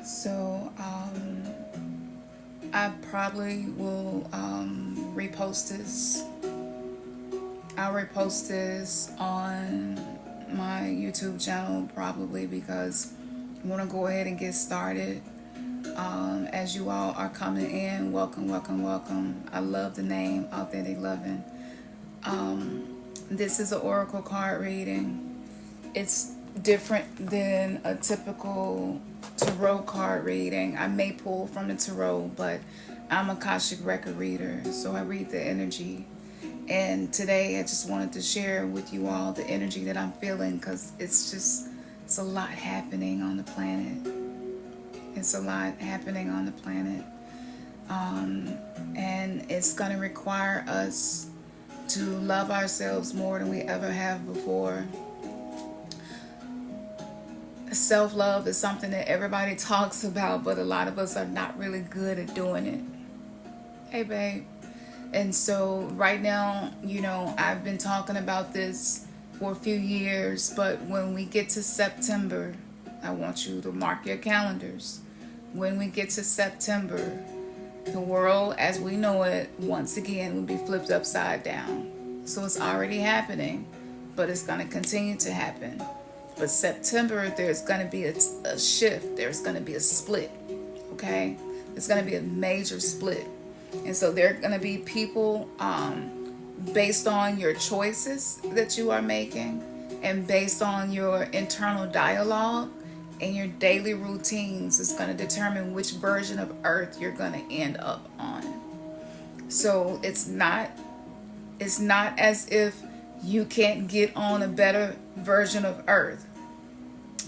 So I probably will repost this. I'll repost this on my YouTube channel probably because I want to go ahead and get started. As you all are coming in, welcome, welcome, welcome. I love the name, Authentic Loving. This is an oracle card reading. It's different than a typical tarot card reading. I may pull from the tarot, but I'm a Akashic record reader, so I read the energy. And today I just wanted to share with you all the energy that I'm feeling, because it's a lot happening on the planet. It's a lot happening on the planet. And it's going to require us to love ourselves more than we ever have before. Self-love is something that everybody talks about, but a lot of us are not really good at doing it. Hey, babe. And so right now, I've been talking about this for a few years, but when we get to September, I want you to mark your calendars. When we get to September, the world as we know it, once again, will be flipped upside down. So it's already happening, but it's going to continue to happen. But September, there's going to be a shift. There's going to be a split, okay? There's going to be a major split. And so there are going to be people based on your choices that you are making and based on your internal dialogue and your daily routines is going to determine which version of Earth you're going to end up on. So it's not as if you can't get on a better version of Earth.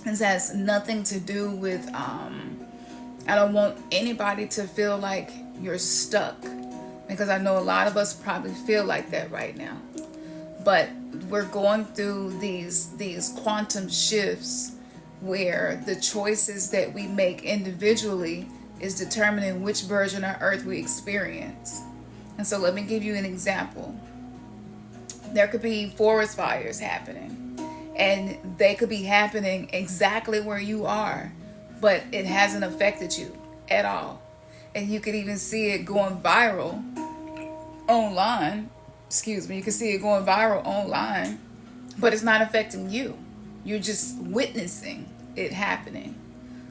This has nothing to do with, I don't want anybody to feel like you're stuck, because I know a lot of us probably feel like that right now. But we're going through these quantum shifts where the choices that we make individually is determining which version of Earth we experience. And so let me give you an example. There could be forest fires happening, and they could be happening exactly where you are, but it hasn't affected you at all. And you could even see it going viral online. You can see it going viral online, but it's not affecting you. You're just witnessing it happening.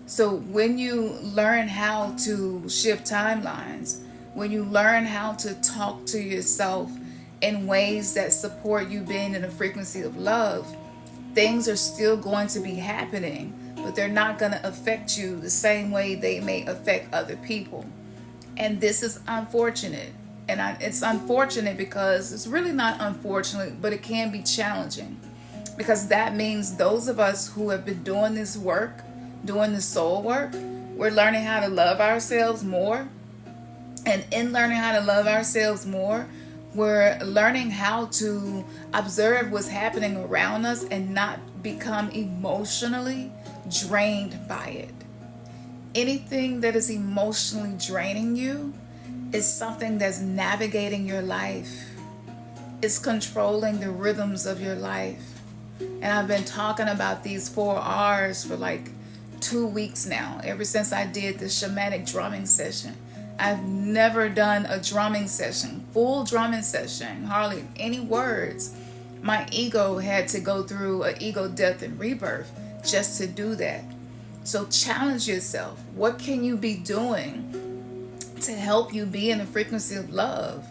So when you learn how to shift timelines, when you learn how to talk to yourself in ways that support you being in a frequency of love, things are still going to be happening, but they're not going to affect you the same way they may affect other people. And this is unfortunate. And it's unfortunate because it's really not unfortunate, but it can be challenging. Because that means those of us who have been doing this work, doing the soul work, we're learning how to love ourselves more. And in learning how to love ourselves more, we're learning how to observe what's happening around us and not become emotionally drained by it. Anything that is emotionally draining you is something that's navigating your life. It's controlling the rhythms of your life. And I've been talking about these 4 R's for like 2 weeks now, ever since I did the shamanic drumming session. I've never done a drumming session, full drumming session, hardly any words. My ego had to go through an ego death and rebirth just to do that. So challenge yourself. What can you be doing to help you be in a frequency of love?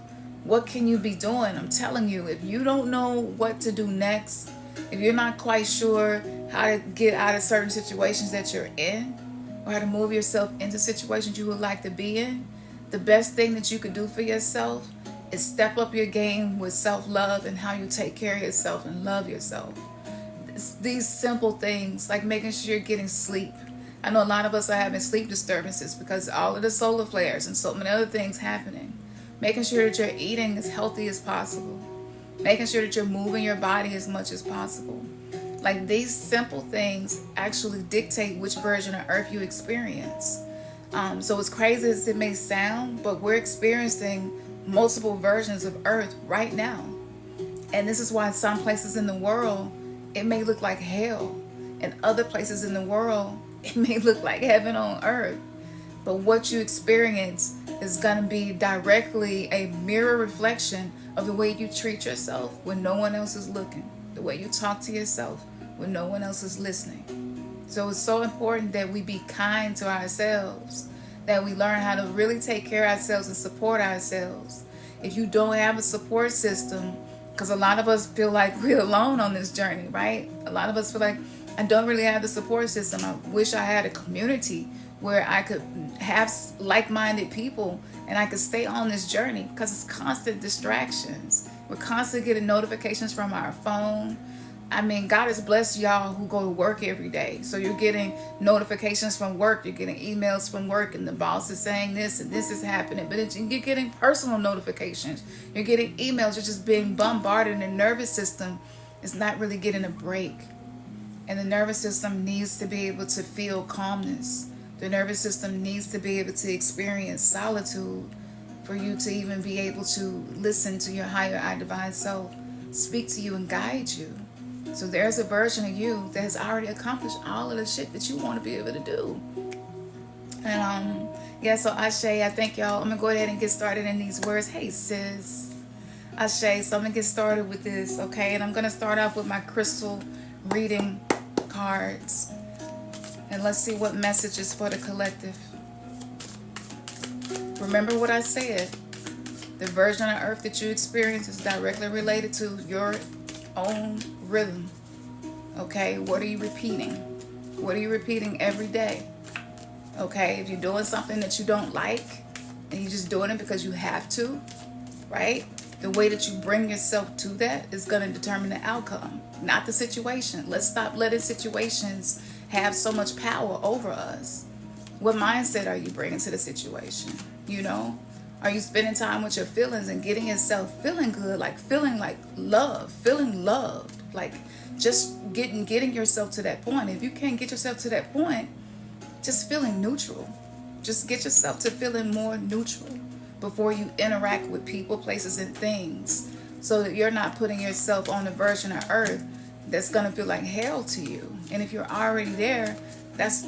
What can you be doing? I'm telling you, if you don't know what to do next, if you're not quite sure how to get out of certain situations that you're in, or how to move yourself into situations you would like to be in, the best thing that you could do for yourself is step up your game with self-love and how you take care of yourself and love yourself. These simple things, like making sure you're getting sleep. I know a lot of us are having sleep disturbances because all of the solar flares and so many other things happening. Making sure that you're eating as healthy as possible. Making sure that you're moving your body as much as possible. Like, these simple things actually dictate which version of Earth you experience. So as crazy as it may sound, but we're experiencing multiple versions of Earth right now. And this is why some places in the world, it may look like hell. And other places in the world, It may look like heaven on earth, but what you experience is going to be directly a mirror reflection of the way you treat yourself when no one else is looking, the way you talk to yourself when no one else is listening. So it's so important that we be kind to ourselves, that we learn how to really take care of ourselves and support ourselves. If you don't have a support system, because a lot of us feel like we're alone on this journey, right? A lot of us feel like, I don't really have the support system. I wish I had a community where I could have like-minded people and I could stay on this journey, because it's constant distractions. We're constantly getting notifications from our phone. I mean, God has blessed y'all who go to work every day. So you're getting notifications from work. You're getting emails from work, and the boss is saying this and this is happening. But you're getting personal notifications. You're getting emails. You're just being bombarded, and the nervous system is not really getting a break. And the nervous system needs to be able to feel calmness. The nervous system needs to be able to experience solitude for you to even be able to listen to your higher I divine self speak to you and guide you. So there's a version of you that has already accomplished all of the shit that you want to be able to do. And yeah, so Ashe, I thank y'all. I'm gonna go ahead and get started in these words. Hey sis, Ashe. So I'm gonna get started with this, okay? And I'm gonna start off with my crystal reading cards, and let's see what message is for the collective. Remember what I said. The version of earth that you experience is directly related to your own rhythm. Okay, what are you repeating? What are you repeating every day? Okay, if you're doing something that you don't like and you're just doing it because you have to, right? The way that you bring yourself to that is going to determine the outcome, not the situation. Let's stop letting situations have so much power over us. What mindset are you bringing to the situation? You know, are you spending time with your feelings and getting yourself feeling good, like feeling like love, feeling loved, like just getting yourself to that point? If you can't get yourself to that point, just feeling neutral. Just get yourself to feeling more neutral before you interact with people, places, and things, so that you're not putting yourself on a version of earth that's going to feel like hell to you. And if you're already there, that's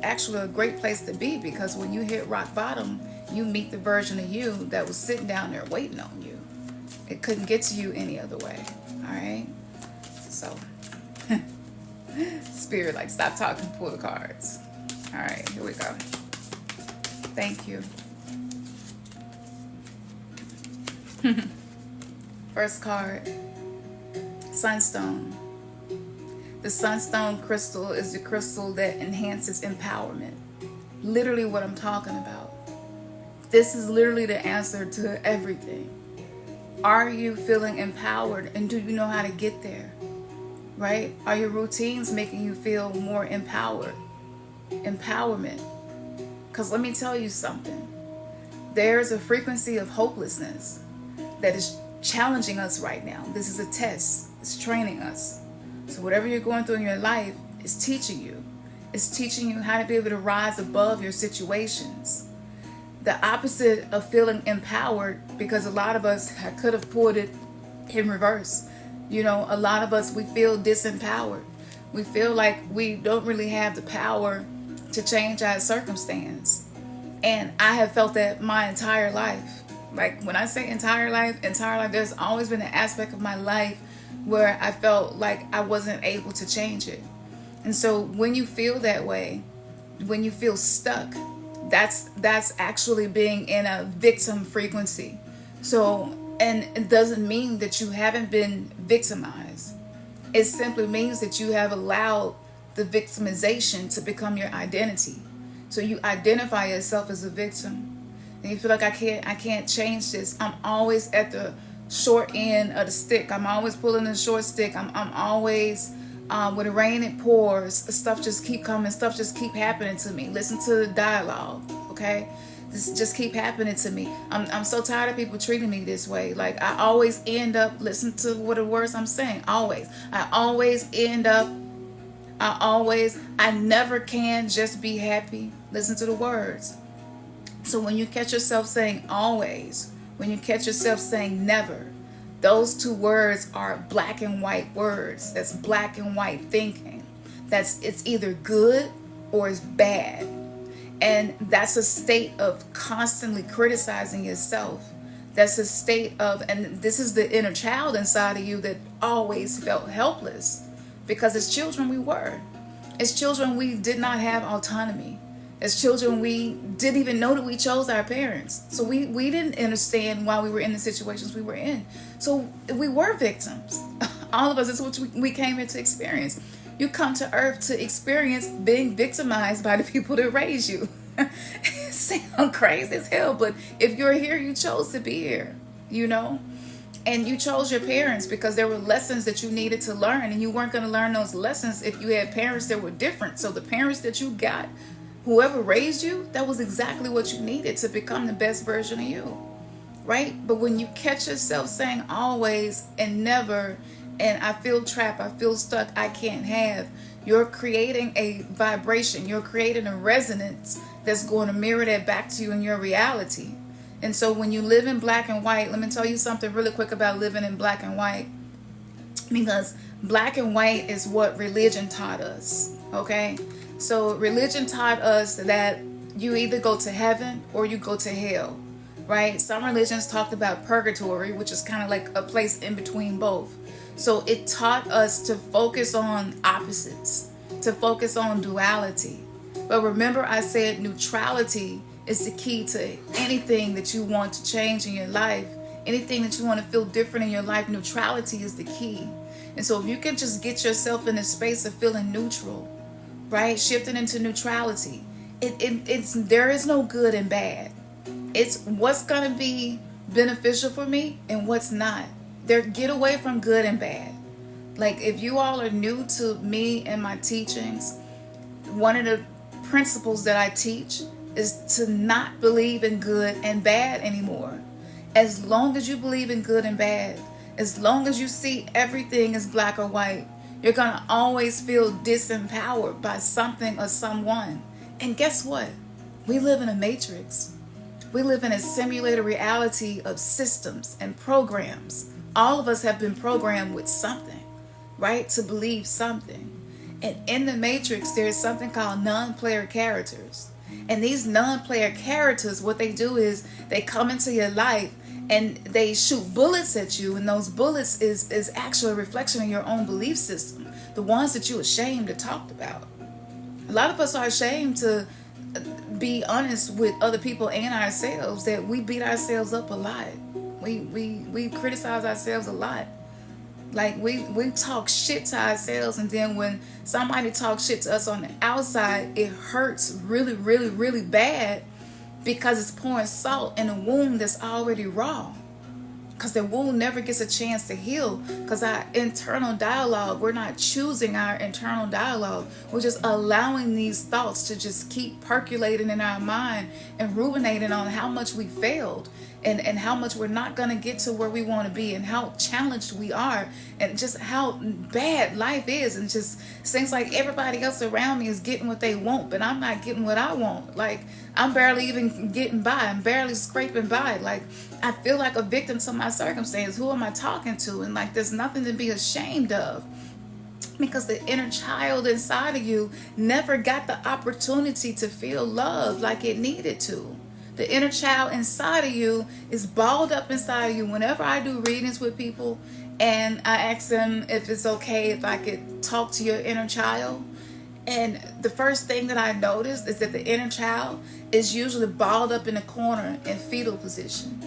actually a great place to be, because when you hit rock bottom, you meet the version of you that was sitting down there waiting on you. It couldn't get to you any other way. All right? So, Spirit, like, stop talking, pull the cards. All right, here we go. Thank you. First card, Sunstone. The Sunstone crystal is the crystal that enhances empowerment. Literally what I'm talking about. This is literally the answer to everything. Are you feeling empowered, and do you know how to get there? Right? Are your routines making you feel more empowered? Empowerment. Because let me tell you something. There's a frequency of hopelessness that is challenging us right now. This is a test. It's training us. So whatever you're going through in your life is teaching you. It's teaching you how to be able to rise above your situations. The opposite of feeling empowered, because a lot of us could have pulled it in reverse. You know, a lot of us, we feel disempowered. We feel like we don't really have the power to change our circumstance. And I have felt that my entire life. Like, when I say entire life, there's always been an aspect of my life where I felt like I wasn't able to change it. And so when you feel that way, when you feel stuck, that's actually being in a victim frequency. So, and it doesn't mean that you haven't been victimized. It simply means that you have allowed the victimization to become your identity. So you identify yourself as a victim, and you feel like I can't change this. I'm always at the short end of the stick. I'm always pulling the short stick. I'm always when it rains it pours. Stuff just keep coming. Stuff just keep happening to me. Listen to the dialogue, okay? This just keep happening to me. I'm so tired of people treating me this way. Like, I always end up, listen to what the words I'm saying. Always. I never can just be happy. Listen to the words. So when you catch yourself saying always, when you catch yourself saying never, those two words are black and white words. That's black and white thinking. It's either good or is bad. And that's a state of constantly criticizing yourself. That's a state of, and this is the inner child inside of you that always felt helpless, because as children we were. As children we did not have autonomy. As children we didn't even know that we chose our parents. So we didn't understand why we were in the situations we were in. So we were victims. All of us, is what we came here to experience. You come to earth to experience being victimized by the people that raised you. It sounds crazy as hell, but if you're here, you chose to be here, you know? And you chose your parents because there were lessons that you needed to learn, and you weren't going to learn those lessons if you had parents that were different. So the parents that you got, whoever raised you, that was exactly what you needed to become the best version of you, right? But when you catch yourself saying always and never, and I feel trapped, I feel stuck, I can't have, you're creating a vibration, you're creating a resonance that's going to mirror that back to you in your reality. And so when you live in black and white, let me tell you something really quick about living in black and white, because black and white is what religion taught us, okay? So religion taught us that you either go to heaven or you go to hell, right? Some religions talked about purgatory, which is kind of like a place in between both. So it taught us to focus on opposites, to focus on duality. But remember, I said neutrality is the key to anything that you want to change in your life, anything that you want to feel different in your life. Neutrality is the key. And so if you can just get yourself in a space of feeling neutral, right? Shifting into neutrality. There is no good and bad. It's what's going to be beneficial for me and what's not. Get away from good and bad. Like, if you all are new to me and my teachings, one of the principles that I teach is to not believe in good and bad anymore. As long as you believe in good and bad, as long as you see everything as black or white, you're going to always feel disempowered by something or someone. And guess what? We live in a matrix. We live in a simulated reality of systems and programs. All of us have been programmed with something, right? To believe something. And in the matrix, there's something called non-player characters. And these non-player characters, what they do is they come into your life and they shoot bullets at you. And those bullets is actually a reflection of your own belief system. The ones that you're ashamed to talk about. A lot of us are ashamed to be honest with other people and ourselves, that we beat ourselves up a lot. We criticize ourselves a lot. Like we talk shit to ourselves, and then when somebody talks shit to us on the outside, it hurts really, really, really bad, because it's pouring salt in a wound that's already raw. Because the wound never gets a chance to heal, because our internal dialogue, we're not choosing our internal dialogue. We're just allowing these thoughts to just keep percolating in our mind and ruminating on how much we failed, and how much we're not going to get to where we want to be, and how challenged we are, and just how bad life is, and just seems like everybody else around me is getting what they want, but I'm not getting what I want. Like, I'm barely even getting by. I'm barely scraping by. Like, I feel like a victim to my circumstance. Who am I talking to? And like, there's nothing to be ashamed of, because the inner child inside of you never got the opportunity to feel love like it needed to. The inner child inside of you is balled up inside of you. Whenever I do readings with people and I ask them if it's okay if I could talk to your inner child, and the first thing that I notice is that the inner child is usually balled up in a corner in fetal position.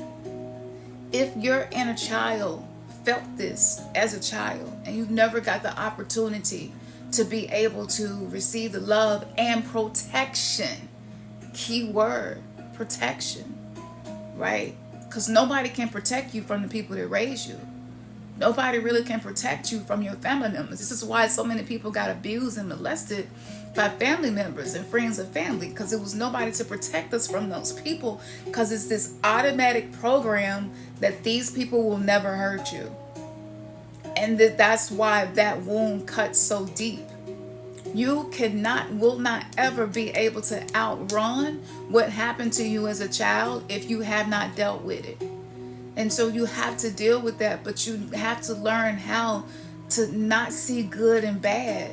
If your inner child felt this as a child and you never got the opportunity to be able to receive the love and protection, key word, protection, right? Because nobody can protect you from the people that raise you. Nobody really can protect you from your family members. This is why so many people got abused and molested by family members and friends of family, because it was nobody to protect us from those people, because it's this automatic program that these people will never hurt you. And that's why that wound cuts so deep. You will not ever be able to outrun what happened to you as a child if you have not dealt with it. And so you have to deal with that, but you have to learn how to not see good and bad.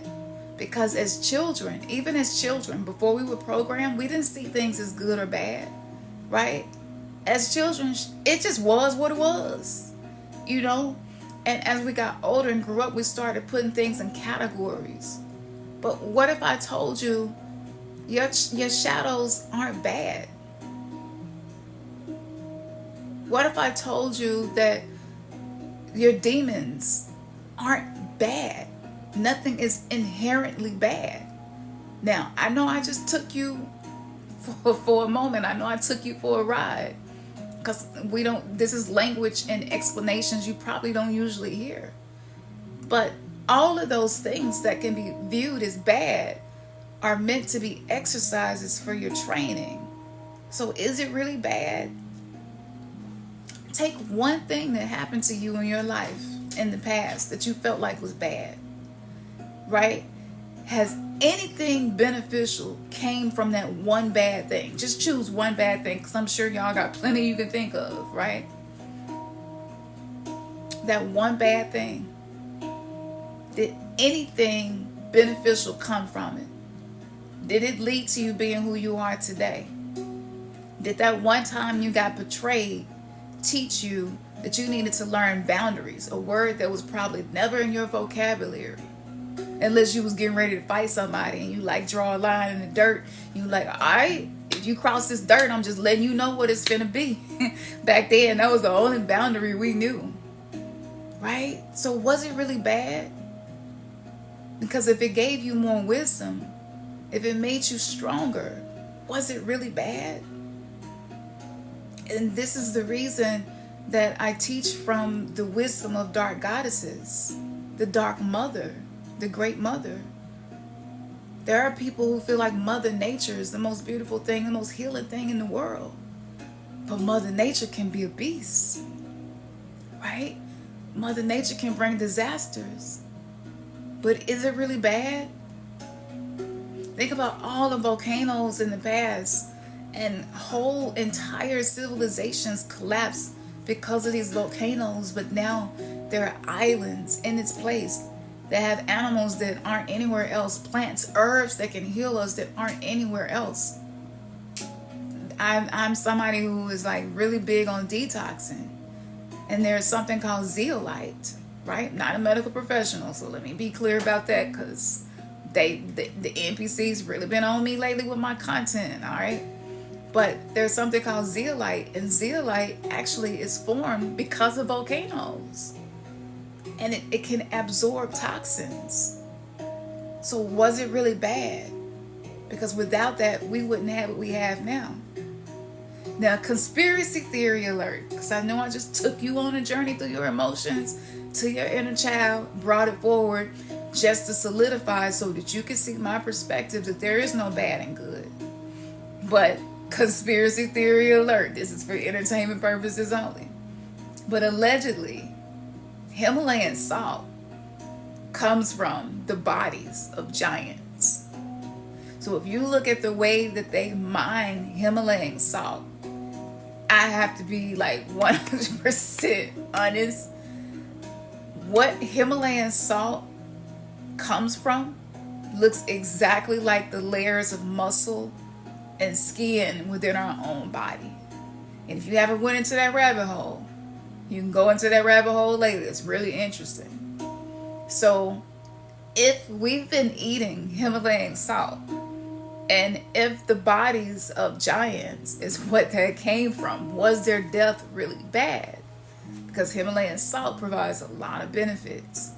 Because as children, even as children, before we were programmed, we didn't see things as good or bad, right? As children, it just was what it was, you know? And as we got older and grew up, we started putting things in categories. But what if I told you your shadows aren't bad? What if I told you that your demons aren't bad? Nothing is inherently bad. Now, I know I just took you for a moment. I know I took you for a ride. Because this is language and explanations you probably don't usually hear. But all of those things that can be viewed as bad are meant to be exercises for your training. So is it really bad? Take one thing that happened to you in your life in the past that you felt like was bad, right? Has anything beneficial came from that one bad thing? Just choose one bad thing, because I'm sure y'all got plenty you can think of, right? That one bad thing. Did anything beneficial come from it? Did it lead to you being who you are today? Did that one time you got betrayed teach you that you needed to learn boundaries, a word that was probably never in your vocabulary? Unless you was getting ready to fight somebody and you like draw a line in the dirt. You like, all right, if you cross this dirt, I'm just letting you know what it's finna be. Back then, that was the only boundary we knew. Right? So was it really bad? Because if it gave you more wisdom, if it made you stronger, was it really bad? And this is the reason that I teach from the wisdom of dark goddesses, the dark mother, the great mother. There are people who feel like Mother Nature is the most beautiful thing, the most healing thing in the world. But Mother Nature can be a beast, right? Mother Nature can bring disasters. But is it really bad? Think about all the volcanoes in the past, and whole entire civilizations collapsed because of these volcanoes, but now there are islands in its place that have animals that aren't anywhere else, plants, herbs that can heal us that aren't anywhere else. I'm somebody who is like really big on detoxing, and there's something called zeolite, right? Not a medical professional, so let me be clear about that, because the NPCs really been on me lately with my content, all right? But there's something called zeolite, and zeolite actually is formed because of volcanoes. And it can absorb toxins. So was it really bad? Because without that, we wouldn't have what we have now. Now, conspiracy theory alert, because I know I just took you on a journey through your emotions to your inner child, brought it forward just to solidify so that you can see my perspective that there is no bad and good. But conspiracy theory alert, this is for entertainment purposes only. But allegedly, Himalayan salt comes from the bodies of giants. So if you look at the way that they mine Himalayan salt, I have to be like 100% honest. What Himalayan salt comes from looks exactly like the layers of muscle and skin within our own body. And if you haven't went into that rabbit hole, you can go into that rabbit hole later. It's really interesting. So if we've been eating Himalayan salt, and if the bodies of giants is what that came from, was their death really bad? Because Himalayan salt provides a lot of benefits.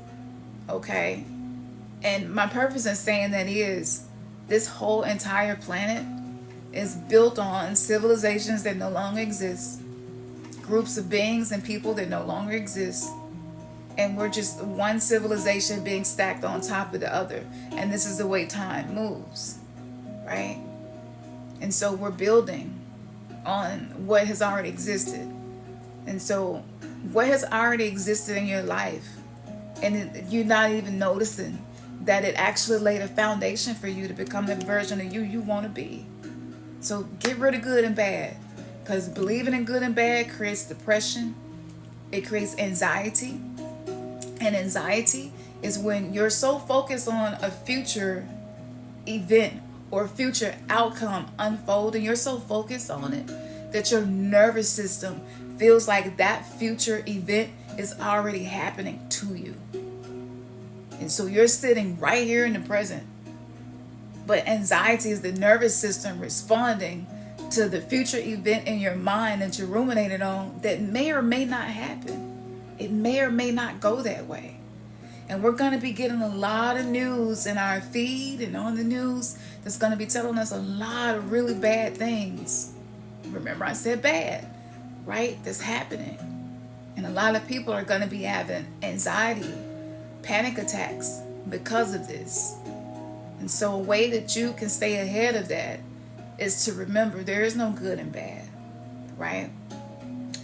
Okay? And my purpose in saying that is, this whole entire planet is built on civilizations that no longer exist, groups of beings and people that no longer exist, and we're just one civilization being stacked on top of the other. And this is the way time moves, right? And so we're building on what has already existed. And so what has already existed in your life, and you're not even noticing that it actually laid a foundation for you to become the version of you want to be. So get rid of good and bad, because believing in good and bad creates depression. It creates anxiety, and anxiety is when you're so focused on a future event or future outcome unfolding, you're so focused on it that your nervous system feels like that future event is already happening to you. And so you're sitting right here in the present. But anxiety is the nervous system responding to the future event in your mind that you're ruminating on that may or may not happen. It may or may not go that way. And we're going to be getting a lot of news in our feed and on the news that's going to be telling us a lot of really bad things. Remember, I said bad, right? That's happening. And a lot of people are going to be having anxiety, panic attacks because of this. And so a way that you can stay ahead of that is to remember there is no good and bad, right?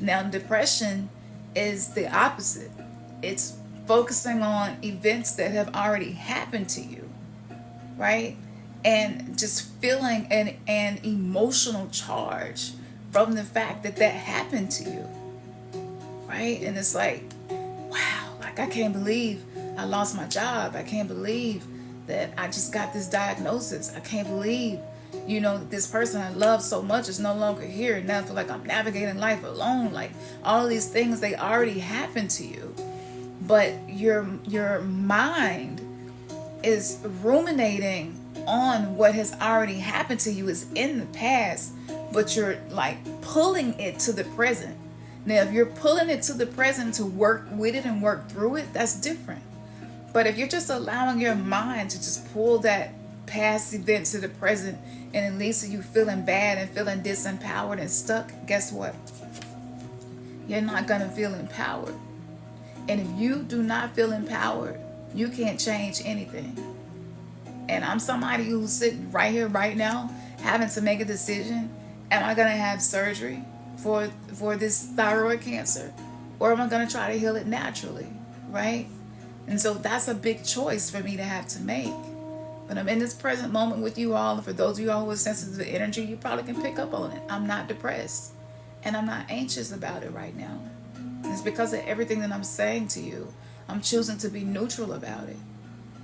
Now, depression is the opposite. It's focusing on events that have already happened to you, right? And just feeling an emotional charge from the fact that that happened to you, right? And it's like, wow, like I can't believe I lost my job. I can't believe that I just got this diagnosis. I can't believe, this person I love so much is no longer here. And now I feel like I'm navigating life alone. Like all of these things, they already happened to you. But your mind is ruminating on what has already happened to you, is in the past, but you're like pulling it to the present. Now, if you're pulling it to the present to work with it and work through it, that's different. But if you're just allowing your mind to just pull that past event to the present, and it leads to you feeling bad and feeling disempowered and stuck, guess what? You're not going to feel empowered. And if you do not feel empowered, you can't change anything. And I'm somebody who's sitting right here, right now, having to make a decision. Am I going to have surgery for this thyroid cancer? Or am I going to try to heal it naturally, right? And so that's a big choice for me to have to make. But I'm in this present moment with you all. And for those of you all who are sensitive to energy, you probably can pick up on it. I'm not depressed. And I'm not anxious about it right now. It's because of everything that I'm saying to you. I'm choosing to be neutral about it.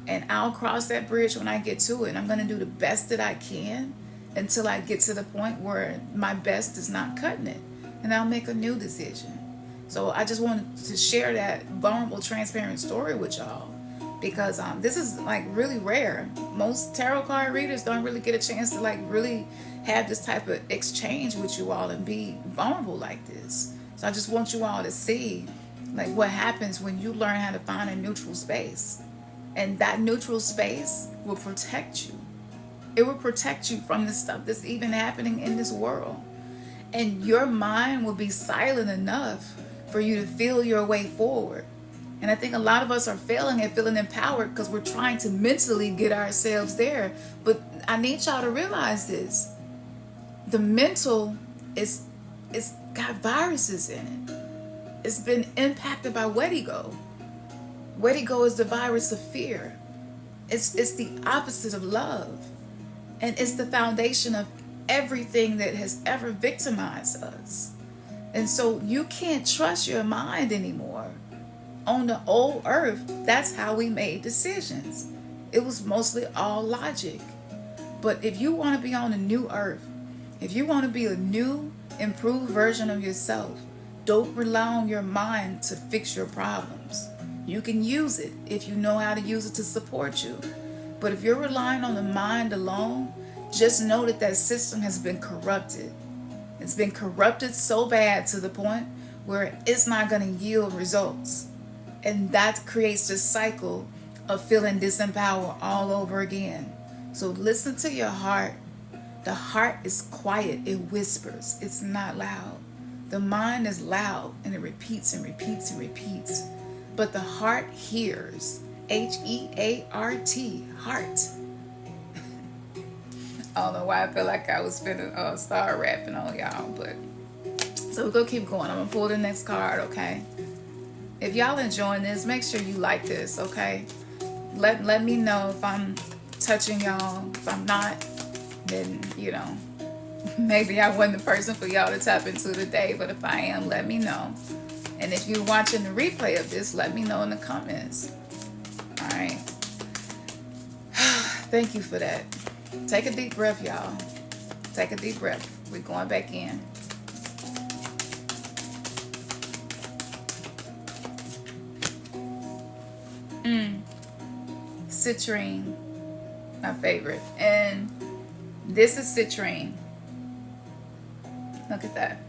And I'll cross that bridge when I get to it. I'm going to do the best that I can until I get to the point where my best is not cutting it. And I'll make a new decision. So I just wanted to share that vulnerable, transparent story with y'all. Because this is like really rare. Most tarot card readers don't really get a chance to like really have this type of exchange with you all and be vulnerable like this. So I just want you all to see like what happens when you learn how to find a neutral space. And that neutral space will protect you. It will protect you from the stuff that's even happening in this world. And your mind will be silent enough for you to feel your way forward. And I think a lot of us are failing at feeling empowered because we're trying to mentally get ourselves there. But I need y'all to realize this. The mental it's got viruses in it. It's been impacted by Wedigo. Wedigo is the virus of fear. It's the opposite of love. And it's the foundation of everything that has ever victimized us. And so you can't trust your mind anymore. On the old earth, that's how we made decisions. It was mostly all logic. But if you want to be on a new earth, if you want to be a new, improved version of yourself, don't rely on your mind to fix your problems. You can use it if you know how to use it to support you. But if you're relying on the mind alone, just know that that system has been corrupted. It's been corrupted so bad to the point where it's not going to yield results. And that creates this cycle of feeling disempowered all over again. So listen to your heart. The heart is quiet. It whispers. It's not loud. The mind is loud and it repeats and repeats and repeats. But the heart hears. Heart. Heart. I don't know why I feel like I was finna start rapping on y'all, but so we're gonna keep going. I'm gonna pull the next card, okay? If y'all enjoying this, make sure you like this, okay? Let me know if I'm touching y'all. If I'm not, then maybe I wasn't the person for y'all to tap into today. But if I am, let me know. And if you're watching the replay of this, let me know in the comments. All Thank you for that. Take a deep breath, y'all. Take a deep breath. We're going back in. Citrine, my favorite. And this is citrine. Look at that.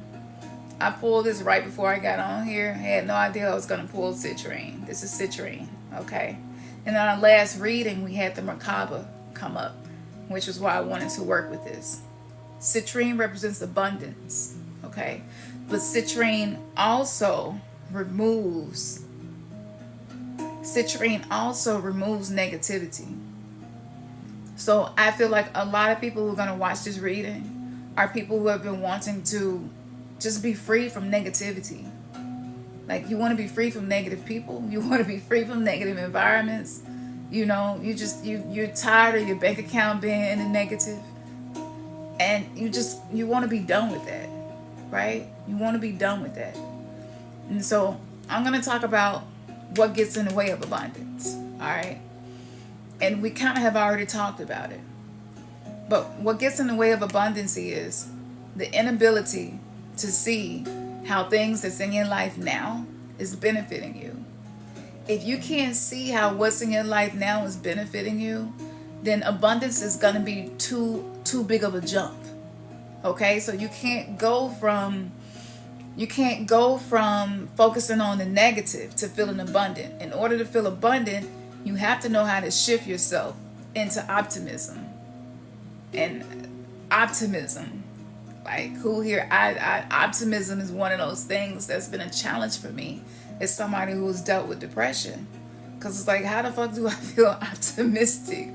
I pulled this right before I got on here. I had no idea I was going to pull citrine. This is citrine, okay? And on our last reading, we had the macabre come up, which is why I wanted to work with this. Citrine represents abundance, okay? But citrine also removes negativity. So I feel like a lot of people who are going to watch this reading are people who have been wanting to just be free from negativity. Like, you want to be free from negative people. You want to be free from negative environments. You know, you're tired of your bank account being in the negative. And you want to be done with that, right? You want to be done with that. And so I'm going to talk about what gets in the way of abundance, all right? And we kind of have already talked about it. But what gets in the way of abundance is the inability to see how things that's in your life now is benefiting you. If you can't see how what's in your life now is benefiting you, then abundance is going to be too big of a jump. Okay? So you can't go from focusing on the negative to feeling abundant. In order to feel abundant, you have to know how to shift yourself into optimism. And optimism, like, who here, optimism is one of those things that's been a challenge for me as somebody who's dealt with depression. Because it's like, how the fuck do I feel optimistic?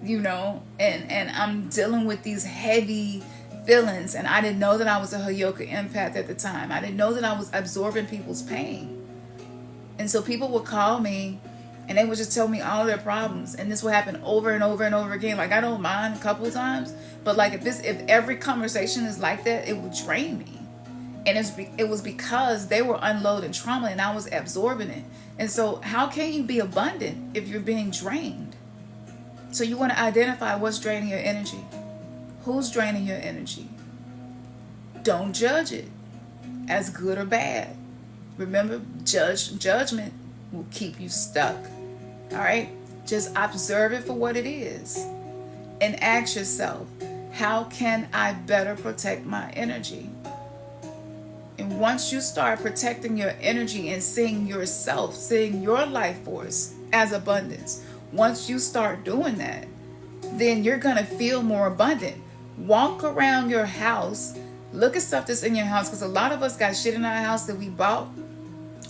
You know, and I'm dealing with these heavy feelings, and I didn't know that I was a Hayoka empath at the time. I didn't know that I was absorbing people's pain. And so people would call me and they would just tell me all their problems, and this would happen over and over and over again. Like, I don't mind a couple of times, but like, if every conversation is like that, it would drain me. And it was because they were unloading trauma and I was absorbing it. And so how can you be abundant if you're being drained? So you want to identify what's draining your energy. Who's draining your energy? Don't judge it as good or bad. Remember, judgment will keep you stuck. All right? Just observe it for what it is. And ask yourself, how can I better protect my energy? And once you start protecting your energy and seeing yourself, seeing your life force as abundance, once you start doing that, then you're going to feel more abundant. Walk around your house. Look at stuff that's in your house, because a lot of us got shit in our house that we bought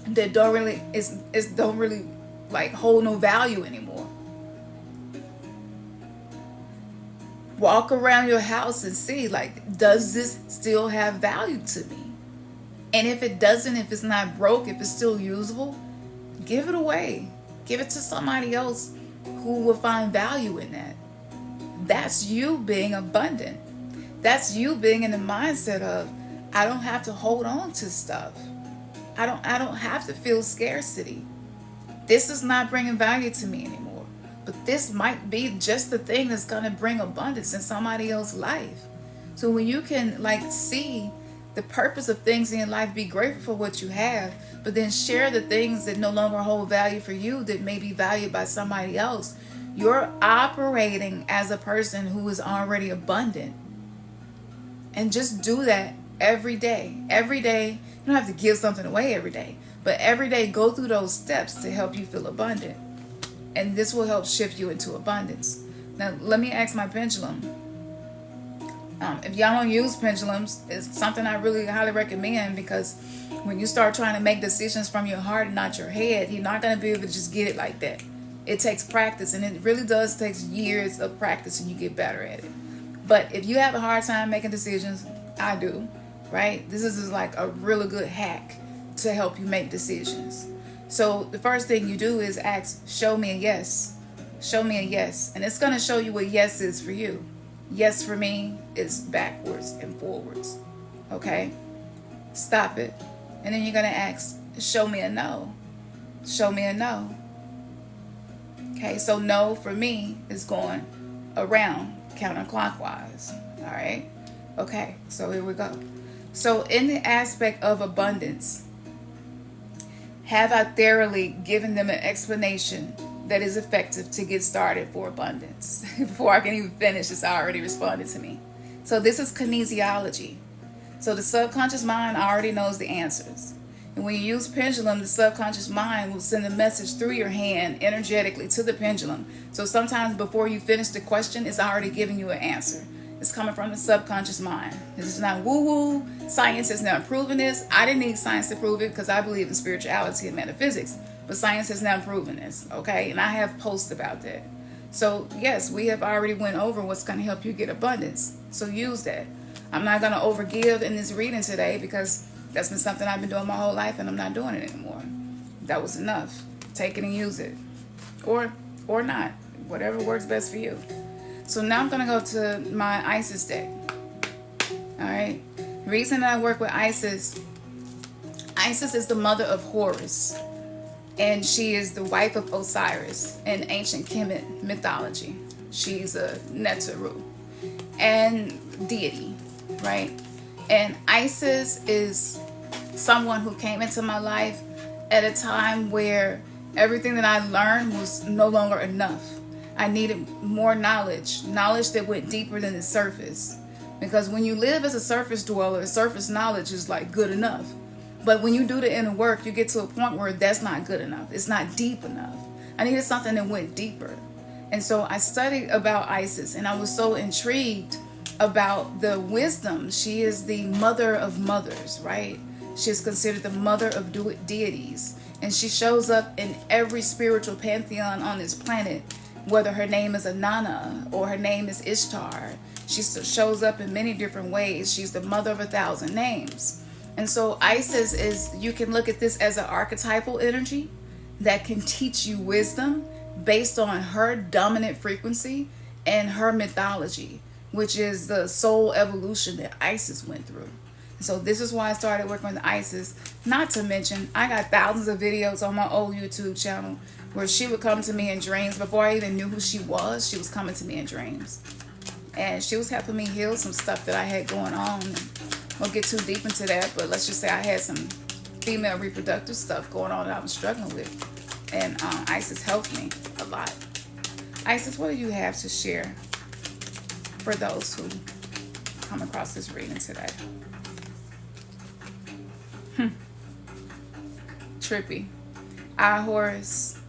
that don't really like hold no value anymore. Walk around your house and see, like, does this still have value to me? And if it doesn't, if it's not broke, if it's still usable, give it away. Give it to somebody else who will find value in that. That's you being abundant. That's you being in the mindset of, I don't have to hold on to stuff. I don't have to feel scarcity. This is not bringing value to me anymore. But this might be just the thing that's going to bring abundance in somebody else's life. So when you can, like, see the purpose of things in your life, be grateful for what you have, but then share the things that no longer hold value for you that may be valued by somebody else, you're operating as a person who is already abundant. And just do that every day. Every day. You don't have to give something away every day, but every day go through those steps to help you feel abundant. And this will help shift you into abundance. Now, let me ask my pendulum. If y'all don't use pendulums, it's something I really highly recommend, because when you start trying to make decisions from your heart and not your head, you're not going to be able to just get it like that. It takes practice, and it really does take years of practice, and you get better at it. But if you have a hard time making decisions, I do, right? This is like a really good hack to help you make decisions. So the first thing you do is ask, show me a yes. Show me a yes. And it's going to show you what yes is for you. Yes for me is backwards and forwards. Okay? Stop it. And then you're going to ask, show me a no. Show me a no. Okay, so no for me is going, around counterclockwise. All right. Okay. So here we go. So in the aspect of abundance, have I thoroughly given them an explanation that is effective to get started for abundance? Before I can even finish, it's already responded to me. So this is kinesiology. So the subconscious mind already knows the answers. And when you use pendulum, the subconscious mind will send a message through your hand energetically to the pendulum. So sometimes before you finish the question, it's already giving you an answer. It's coming from the subconscious mind. This is not woo-woo. Science has now proven this. I didn't need science to prove it because I believe in spirituality and metaphysics. But science has now proven this, okay? And I have posts about that. So yes, we have already went over what's going to help you get abundance. So use that. I'm not going to overgive in this reading today because that's been something I've been doing my whole life and I'm not doing it anymore. That was enough. Take it and use it. Or not. Whatever works best for you. So now I'm going to go to my Isis deck. Alright. The reason that I work with Isis is the mother of Horus. And she is the wife of Osiris in ancient Kemet mythology. She's a Neteru. And deity. Right? And Isis is someone who came into my life at a time where everything that I learned was no longer enough. I needed more knowledge that went deeper than the surface. Because when you live as a surface dweller, surface knowledge is like good enough. But when you do the inner work, you get to a point where that's not good enough. It's not deep enough. I needed something that went deeper. And so I studied about Isis and I was so intrigued about the wisdom. She is the mother of mothers, right? She is considered the mother of deities. And she shows up in every spiritual pantheon on this planet, whether her name is Anana or her name is Ishtar. She shows up in many different ways. She's the mother of 1,000 names. And so Isis is, you can look at this as an archetypal energy that can teach you wisdom based on her dominant frequency and her mythology, which is the soul evolution that Isis went through. So this is why I started working with Isis. Not to mention, I got thousands of videos on my old YouTube channel where she would come to me in dreams. Before I even knew who she was coming to me in dreams. And she was helping me heal some stuff that I had going on. I won't get too deep into that, but let's just say I had some female reproductive stuff going on that I was struggling with. And Isis helped me a lot. Isis, what do you have to share for those who come across this reading today? Trippy. Eye Horus.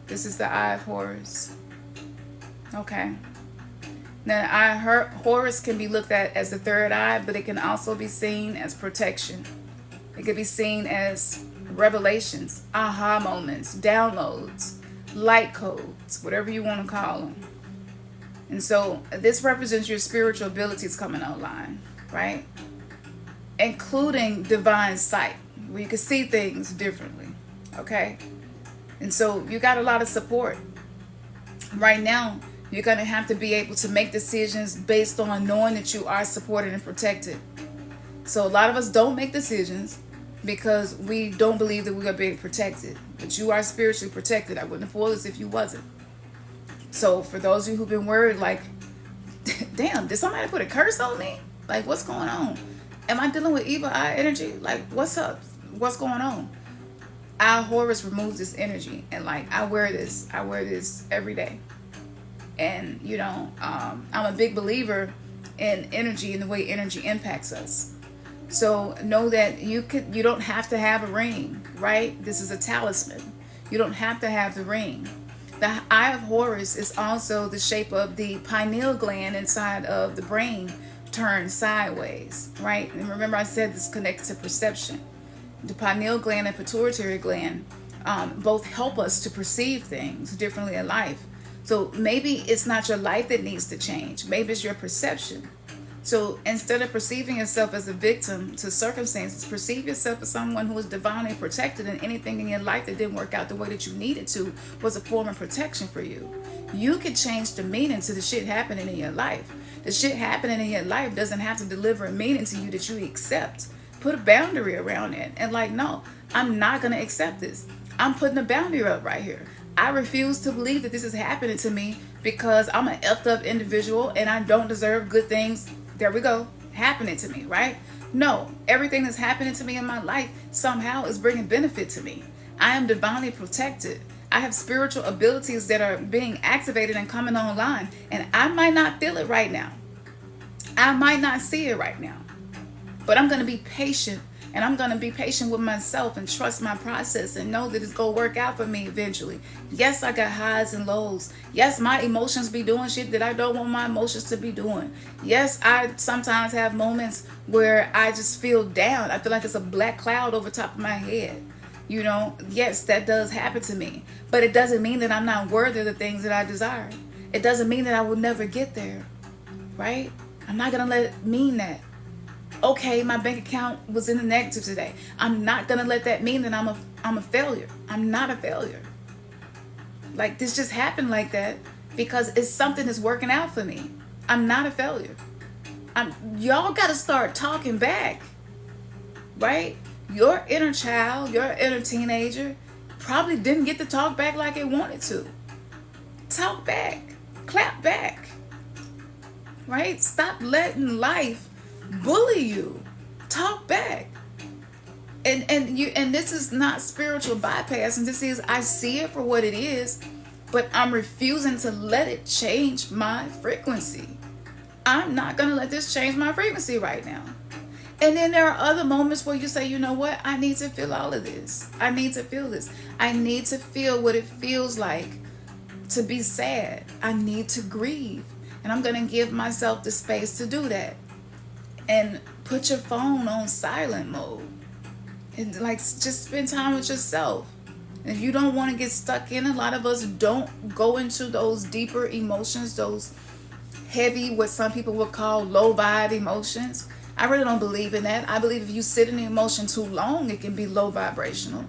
This is the Eye of Horus. Okay. Now, Horus can be looked at as the third eye, but it can also be seen as protection. It could be seen as revelations, aha moments, downloads, light codes, whatever you want to call them. And so this represents your spiritual abilities coming online, right? Including divine sight, where you can see things differently, okay? And so you got a lot of support. Right now, you're going to have to be able to make decisions based on knowing that you are supported and protected. So a lot of us don't make decisions because we don't believe that we're going to be protected. But you are spiritually protected. I wouldn't have fooled us if you wasn't. So for those of you who've been worried, like, damn, did somebody put a curse on me? Like, what's going on? Am I dealing with evil eye energy? Like, what's up? What's going on? Our Horus removes this energy. And like, I wear this every day. And, you know, I'm a big believer in energy and the way energy impacts us. So know that you don't have to have a ring, right? This is a talisman. You don't have to have the ring. The Eye of Horus is also the shape of the pineal gland inside of the brain turned sideways, right? And remember I said this connects to perception. The pineal gland and pituitary gland both help us to perceive things differently in life. So maybe it's not your life that needs to change. Maybe it's your perception. So instead of perceiving yourself as a victim to circumstances, perceive yourself as someone who is divinely protected, and anything in your life that didn't work out the way that you needed to was a form of protection for you. You could change the meaning to the shit happening in your life. The shit happening in your life doesn't have to deliver a meaning to you that you accept. Put a boundary around it and like, no, I'm not going to accept this. I'm putting a boundary up right here. I refuse to believe that this is happening to me because I'm an effed up individual and I don't deserve good things, there we go, happening to me, right? No, everything that's happening to me in my life somehow is bringing benefit to me. I am divinely protected. I have spiritual abilities that are being activated and coming online, and I might not feel it right now. I might not see it right now, but I'm going to be patient, and I'm going to be patient with myself and trust my process and know that it's going to work out for me eventually. Yes, I got highs and lows. Yes, my emotions be doing shit that I don't want my emotions to be doing. Yes, I sometimes have moments where I just feel down. I feel like it's a black cloud over top of my head. You know, yes, that does happen to me, but it doesn't mean that I'm not worthy of the things that I desire. It doesn't mean that I will never get there, right? I'm not going to let it mean that. Okay, my bank account was in the negative today. I'm not going to let that mean that I'm a failure. I'm not a failure. Like, this just happened like that because it's something that's working out for me. I'm not a failure. Y'all got to start talking back, right? Your inner child, your inner teenager probably didn't get to talk back like it wanted to. Talk back. Clap back. Right? Stop letting life bully you. Talk back. And this is not spiritual bypassing. This is, I see it for what it is, but I'm refusing to let it change my frequency. I'm not going to let this change my frequency right now. And then there are other moments where you say, you know what? I need to feel all of this. I need to feel this. I need to feel what it feels like to be sad. I need to grieve. And I'm going to give myself the space to do that. And put your phone on silent mode. And like, just spend time with yourself. And if you don't want to get stuck in, a lot of us don't go into those deeper emotions, those heavy, what some people would call low vibe emotions. I really don't believe in that. I believe if you sit in the emotion too long, it can be low vibrational.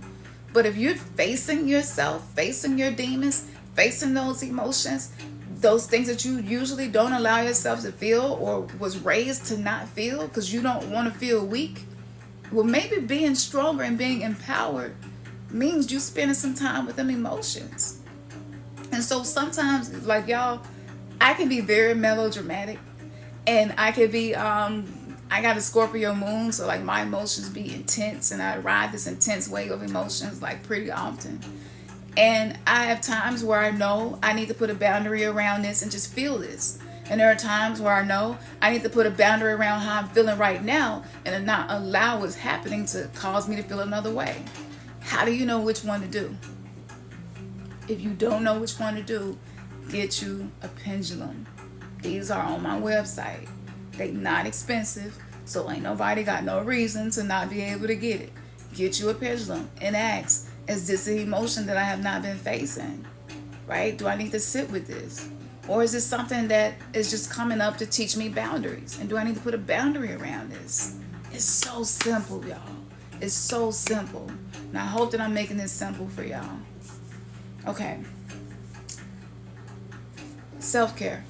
But if you're facing yourself, facing your demons, facing those emotions, those things that you usually don't allow yourself to feel or was raised to not feel because you don't want to feel weak, well, maybe being stronger and being empowered means you spending some time with them emotions. And so sometimes, like y'all, I can be very melodramatic, and I could be, I got a Scorpio moon, so like my emotions be intense, and I ride this intense wave of emotions like pretty often. And I have times where I know I need to put a boundary around this and just feel this. And there are times where I know I need to put a boundary around how I'm feeling right now and not allow what's happening to cause me to feel another way. How do you know which one to do? If you don't know which one to do, get you a pendulum. These are on my website. They not expensive, so ain't nobody got no reason to not be able to get it. Get you a pendulum and ask, is this an emotion that I have not been facing? Right? Do I need to sit with this? Or is this something that is just coming up to teach me boundaries? And do I need to put a boundary around this? It's so simple, y'all. It's so simple. And I hope that I'm making this simple for y'all. Okay. Self-care.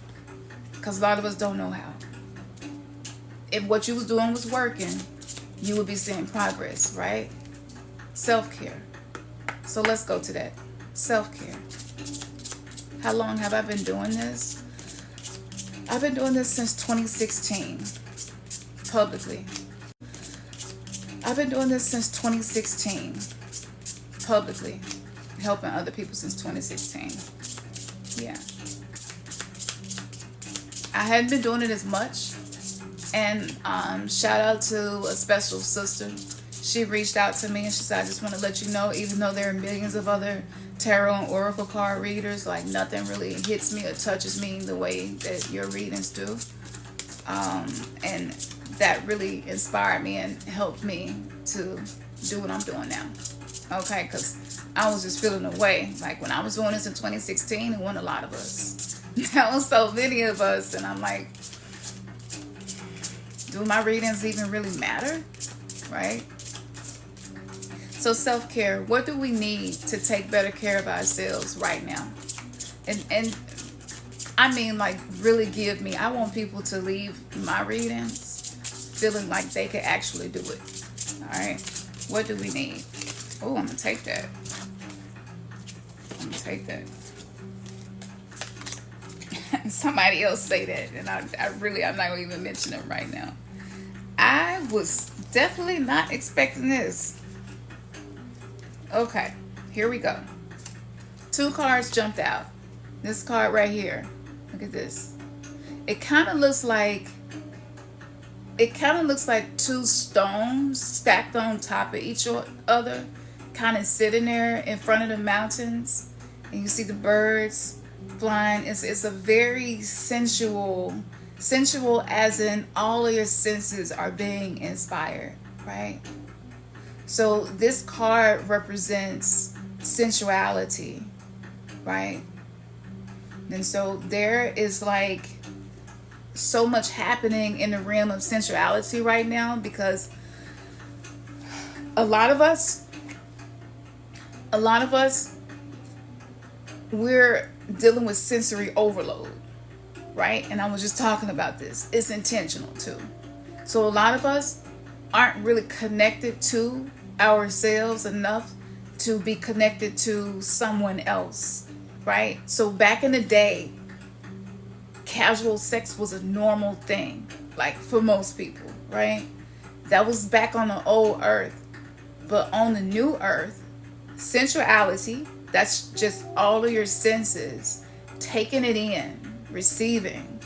Because a lot of us don't know how. If what you was doing was working, you would be seeing progress, right? Self-care. So let's go to that. Self-care. How long have I been doing this? I've been doing this since 2016. Publicly. I've been doing this since 2016. Publicly. Helping other people since 2016. Yeah. I hadn't been doing it as much. And shout out to a special sister. She reached out to me and she said, I just want to let you know, even though there are millions of other tarot and oracle card readers, like nothing really hits me or touches me the way that your readings do. And that really inspired me and helped me to do what I'm doing now. Okay, because I was just feeling away. Like when I was doing this in 2016, it wasn't a lot of us. Now so many of us, and I'm like, do my readings even really matter? Right? So self-care, what do we need to take better care of ourselves right now? And I mean, like, really give me, I want people to leave my readings feeling like they could actually do it. All right? What do we need? Oh, I'm going to take that. I'm going to take that. somebody else say that, and I'm not gonna even mention them right now. I was definitely not expecting this. Okay, here we go. 2 cards jumped out. This card right here. Look at this. It kind of looks like 2 stones stacked on top of each other, kind of sitting there in front of the mountains, and you see the birds flying. It's a very sensual as in all of your senses are being inspired, right? So this card represents sensuality, right? And so there is like so much happening in the realm of sensuality right now, because a lot of us we're dealing with sensory overload, right? And I was just talking about this. It's intentional too. So a lot of us aren't really connected to ourselves enough to be connected to someone else, right? So back in the day, casual sex was a normal thing, like for most people, right? That was back on the old earth. But on the new earth, sensuality, that's just all of your senses, taking it in, receiving,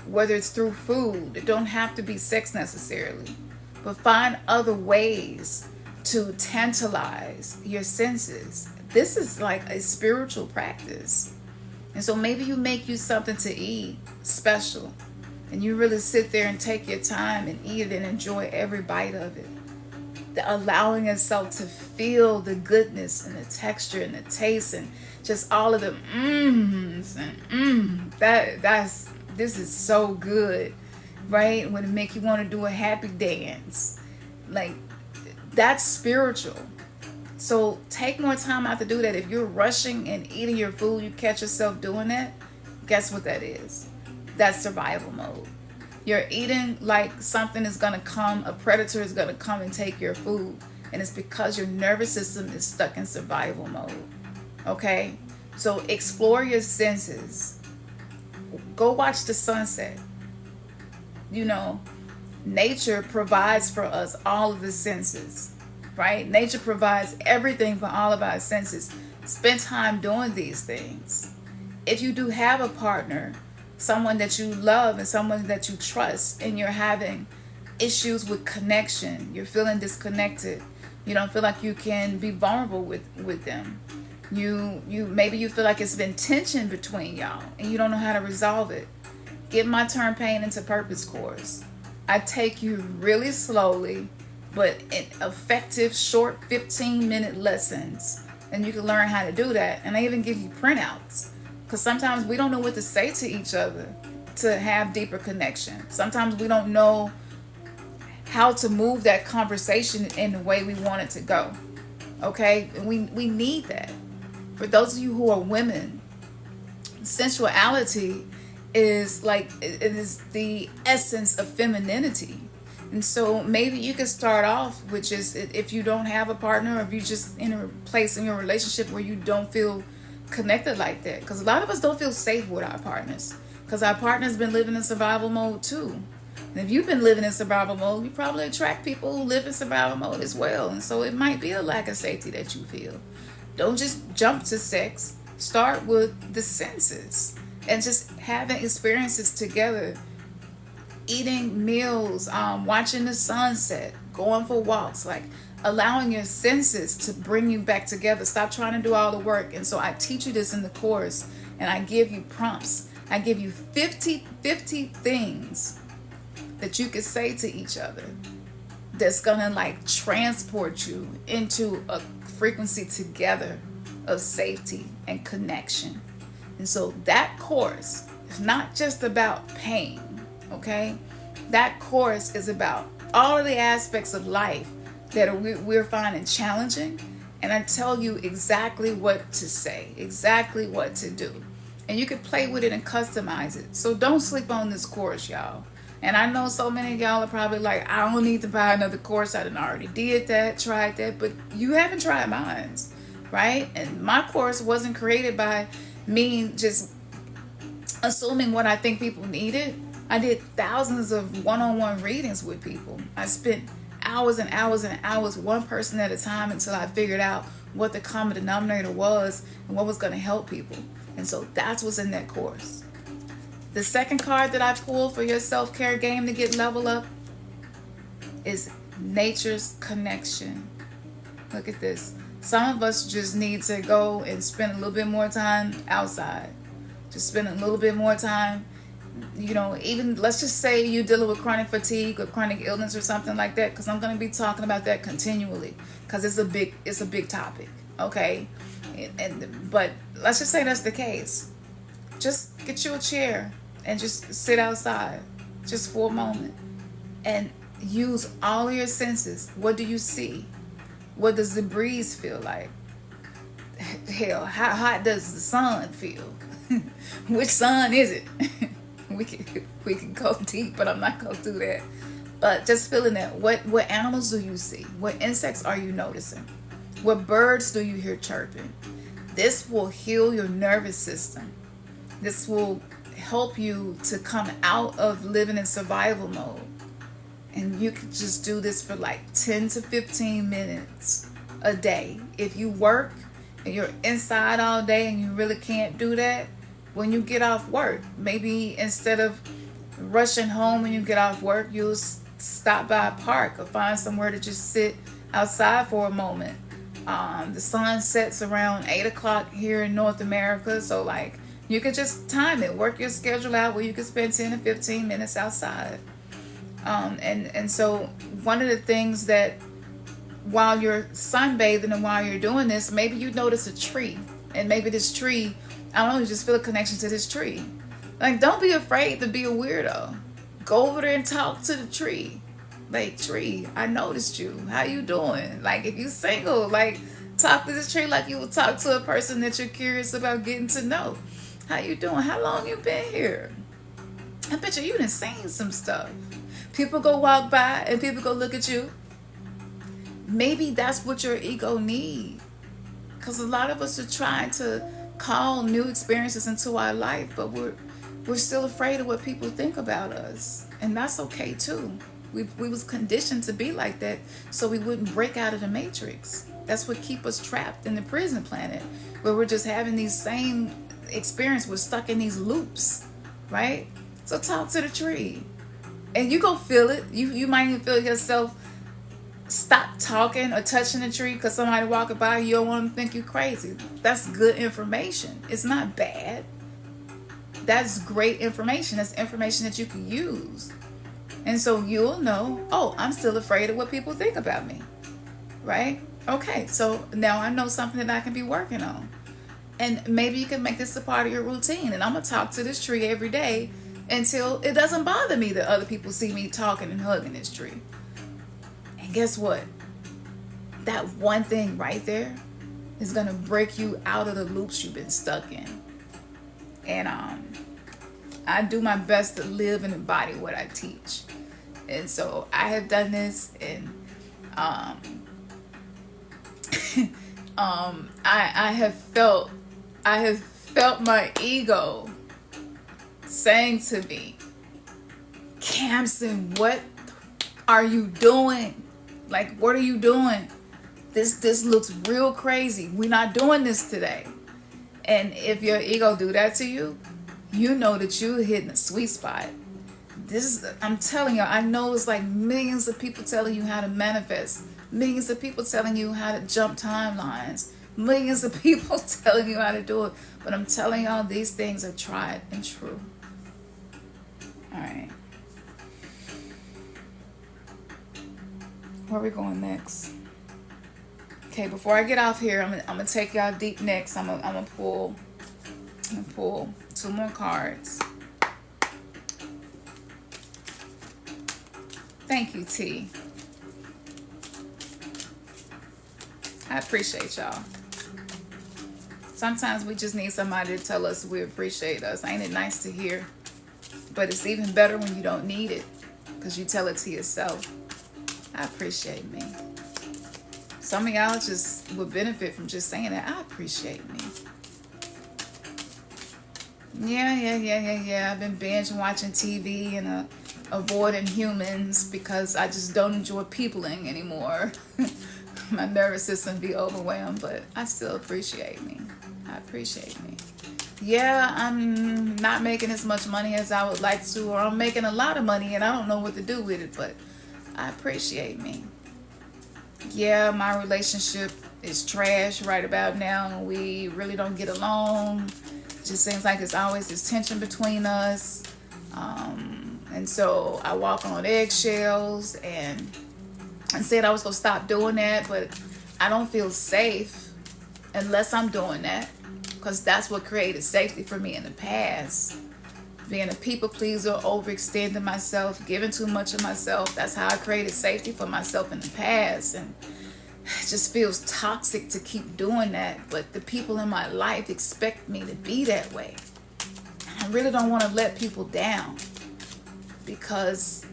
whether it's through food. It don't have to be sex necessarily, but find other ways to tantalize your senses. This is like a spiritual practice. And so maybe you make you something to eat special, and you really sit there and take your time and eat it and enjoy every bite of it. Allowing yourself to feel the goodness and the texture and the taste and just all of the this is so good, right? When it make you want to do a happy dance, like that's spiritual. So take more time out to do that. If you're rushing and eating your food, you catch yourself doing that, guess what that is? That's survival mode. You're eating like something is going to come, a predator is going to come and take your food. And it's because your nervous system is stuck in survival mode. Okay? So explore your senses. Go watch the sunset. You know, nature provides for us all of the senses, right? Nature provides everything for all of our senses. Spend time doing these things. If you do have a partner, someone that you love and someone that you trust, and you're having issues with connection, you're feeling disconnected, you don't feel like you can be vulnerable with them, you maybe you feel like it's been tension between y'all and you don't know how to resolve it, get my Turn Pain into Purpose course. I take you really slowly but in effective short 15-minute lessons, and you can learn how to do that. And I even give you printouts, because sometimes we don't know what to say to each other to have deeper connection. Sometimes we don't know how to move that conversation in the way we want it to go. Okay? And we need that. For those of you who are women, sensuality is like, it is the essence of femininity. And so maybe you can start off with just, if you don't have a partner, or if you're just in a place in your relationship where you don't feel connected like that, because a lot of us don't feel safe with our partners, because our partner's been living in survival mode too. And if you've been living in survival mode, you probably attract people who live in survival mode as well. And so it might be a lack of safety that you feel. Don't just jump to sex. Start with the senses and just having experiences together, eating meals, watching the sunset, going for walks, like allowing your senses to bring you back together. Stop trying to do all the work. And so I teach you this in the course, and I give you prompts. I give you 50 things that you could say to each other that's gonna like transport you into a frequency together of safety and connection. And so that course is not just about pain, okay? That course is about all of the aspects of life that we're finding challenging, and I tell you exactly what to say, exactly what to do. And you can play with it and customize it. So don't sleep on this course, y'all. And I know so many of y'all are probably like, I don't need to buy another course. I done already did that, tried that, but you haven't tried mine, right? And my course wasn't created by me just assuming what I think people needed. I did thousands of one-on-one readings with people. I spent hours and hours and hours, one person at a time, until I figured out what the common denominator was and what was going to help people. And so that's what's in that course. The second card that I pulled for your self-care game to get level up is nature's connection. Look at this. Some of us just need to go and spend a little bit more time outside. Just spend a little bit more time, even let's just say you're dealing with chronic fatigue or chronic illness or something like that, because I'm going to be talking about that continually, because it's a big topic, okay? But let's just say that's the case. Just get you a chair and just sit outside just for a moment and use all of your senses. What do you see? What does the breeze feel like? Hell, how hot does the sun feel? Which sun is it? we can go deep, but I'm not gonna do that. But just feeling that. What animals do you see? What insects are you noticing? What birds do you hear chirping? This will heal your nervous system. This will help you to come out of living in survival mode. And you can just do this for like 10 to 15 minutes a day. If you work and you're inside all day and you really can't do that, when you get off work, maybe instead of rushing home when you get off work, you'll stop by a park or find somewhere to just sit outside for a moment. The sun sets around 8 o'clock here in North America, so like you could just time it, work your schedule out where you can spend 10 to 15 minutes outside. And so one of the things that while you're sunbathing and while you're doing this, maybe you notice a tree, and maybe this tree, I don't know, you just feel a connection to this tree. Like, don't be afraid to be a weirdo. Go over there and talk to the tree. Like, tree, I noticed you. How you doing? Like, if you single, like, talk to this tree like you would talk to a person that you're curious about getting to know. How you doing? How long you been here? I bet you done seen some stuff. People go walk by and people go look at you. Maybe that's what your ego needs. Because a lot of us are trying to call new experiences into our life, but we're still afraid of what people think about us. And that's okay too. We was conditioned to be like that so we wouldn't break out of the matrix. That's what keep us trapped in the prison planet, where we're just having these same experience. We're stuck in these loops, right? So talk to the tree. And you go feel it. You might even feel yourself stop talking or touching the tree because somebody walking by, you don't want them to think you crazy. That's good information. It's not bad. That's great information. That's information that you can use. And so you'll know, oh, I'm still afraid of what people think about me. Right? Okay, so now I know something that I can be working on. And maybe you can make this a part of your routine. And I'm going to talk to this tree every day until it doesn't bother me that other people see me talking and hugging this tree. And guess what? That one thing right there is going to break you out of the loops you've been stuck in. And I do my best to live and embody what I teach. And so I have done this, and I have felt my ego saying to me, Camson, what are you doing? Like, what are you doing? This looks real crazy. We're not doing this today. And if your ego do that to you, you know that you're hitting a sweet spot. I'm telling you, I know it's like millions of people telling you how to manifest, millions of people telling you how to jump timelines, millions of people telling you how to do it. But I'm telling y'all, these things are tried and true. All right. Where are we going next? Okay, before I get off here, I'm gonna take y'all deep next. I'm gonna pull 2 more cards. Thank you, T. I appreciate y'all. Sometimes we just need somebody to tell us we appreciate us. Ain't it nice to hear? But it's even better when you don't need it, because you tell it to yourself. I appreciate me. Some of y'all just would benefit from just saying that. I appreciate me. Yeah. I've been binge watching TV and avoiding humans because I just don't enjoy peopling anymore. My nervous system be overwhelmed, but I still appreciate me. I appreciate me. Yeah, I'm not making as much money as I would like to, or I'm making a lot of money and I don't know what to do with it, but I appreciate me. Yeah, my relationship is trash right about now. We really don't get along. Just seems like there's always this tension between us. And so I walk on eggshells, and I said I was going to stop doing that, but I don't feel safe unless I'm doing that, because that's what created safety for me in the past. Being a people pleaser, overextending myself, giving too much of myself. That's how I created safety for myself in the past. And it just feels toxic to keep doing that. But the people in my life expect me to be that way. I really don't want to let people down, because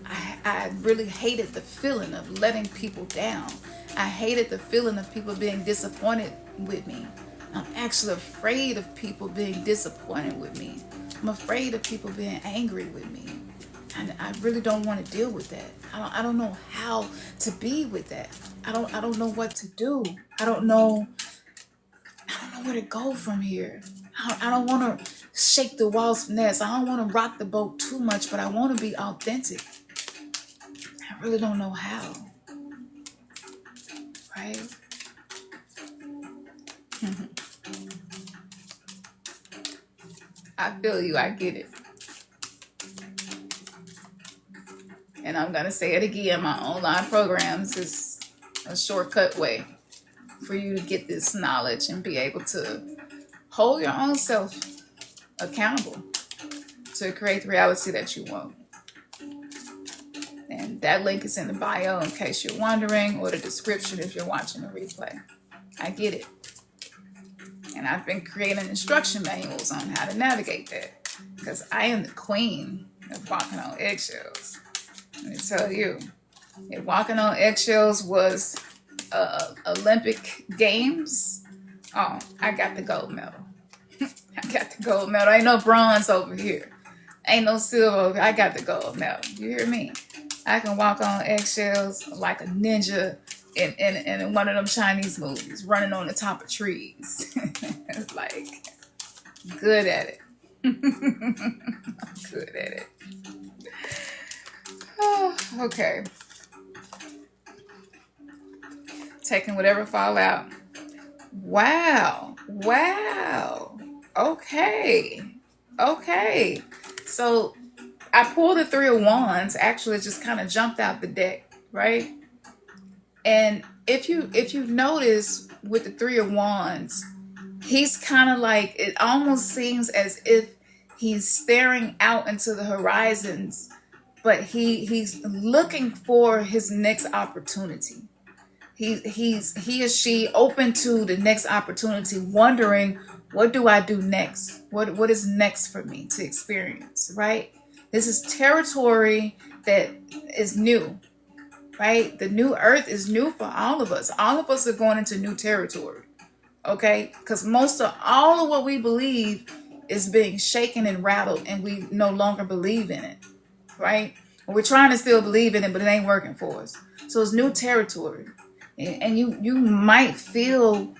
I really hated the feeling of letting people down. I hated the feeling of people being disappointed with me. I'm actually afraid of people being disappointed with me. I'm afraid of people being angry with me. And I really don't want to deal with that. I don't know how to be with that. I don't know what to do. I don't know where to go from here. I don't want to shake the walls from this. I don't want to rock the boat too much, but I want to be authentic. I really don't know how. Right? I feel you. I get it. And I'm going to say it again. My online programs is a shortcut way for you to get this knowledge and be able to hold your own self accountable to create the reality that you want. And that link is in the bio in case you're wondering, or the description if you're watching the replay. I get it. And I've been creating instruction manuals on how to navigate that, because I am the queen of walking on eggshells. Let me tell you, if walking on eggshells was Olympic Games, oh, I got the gold medal. I got the gold medal. Ain't no bronze over here. Ain't no silver over here. I got the gold medal. You hear me? I can walk on eggshells like a ninja in one of them Chinese movies, running on the top of trees. Like, good at it. Good at it. Oh, okay. Taking whatever fall out. Wow. Okay. So I pulled the Three of Wands. Actually, it just kind of jumped out the deck, right? And if you notice with the Three of Wands, he's kind of like, it almost seems as if he's staring out into the horizons, but he's looking for his next opportunity. He or she open to the next opportunity, wondering, what do I do next? What is next for me to experience, right? This is territory that is new, right? The new earth is new for all of us. All of us are going into new territory, okay? Because most of all of what we believe is being shaken and rattled, and we no longer believe in it, right? We're trying to still believe in it, but it ain't working for us. So it's new territory. And you might feel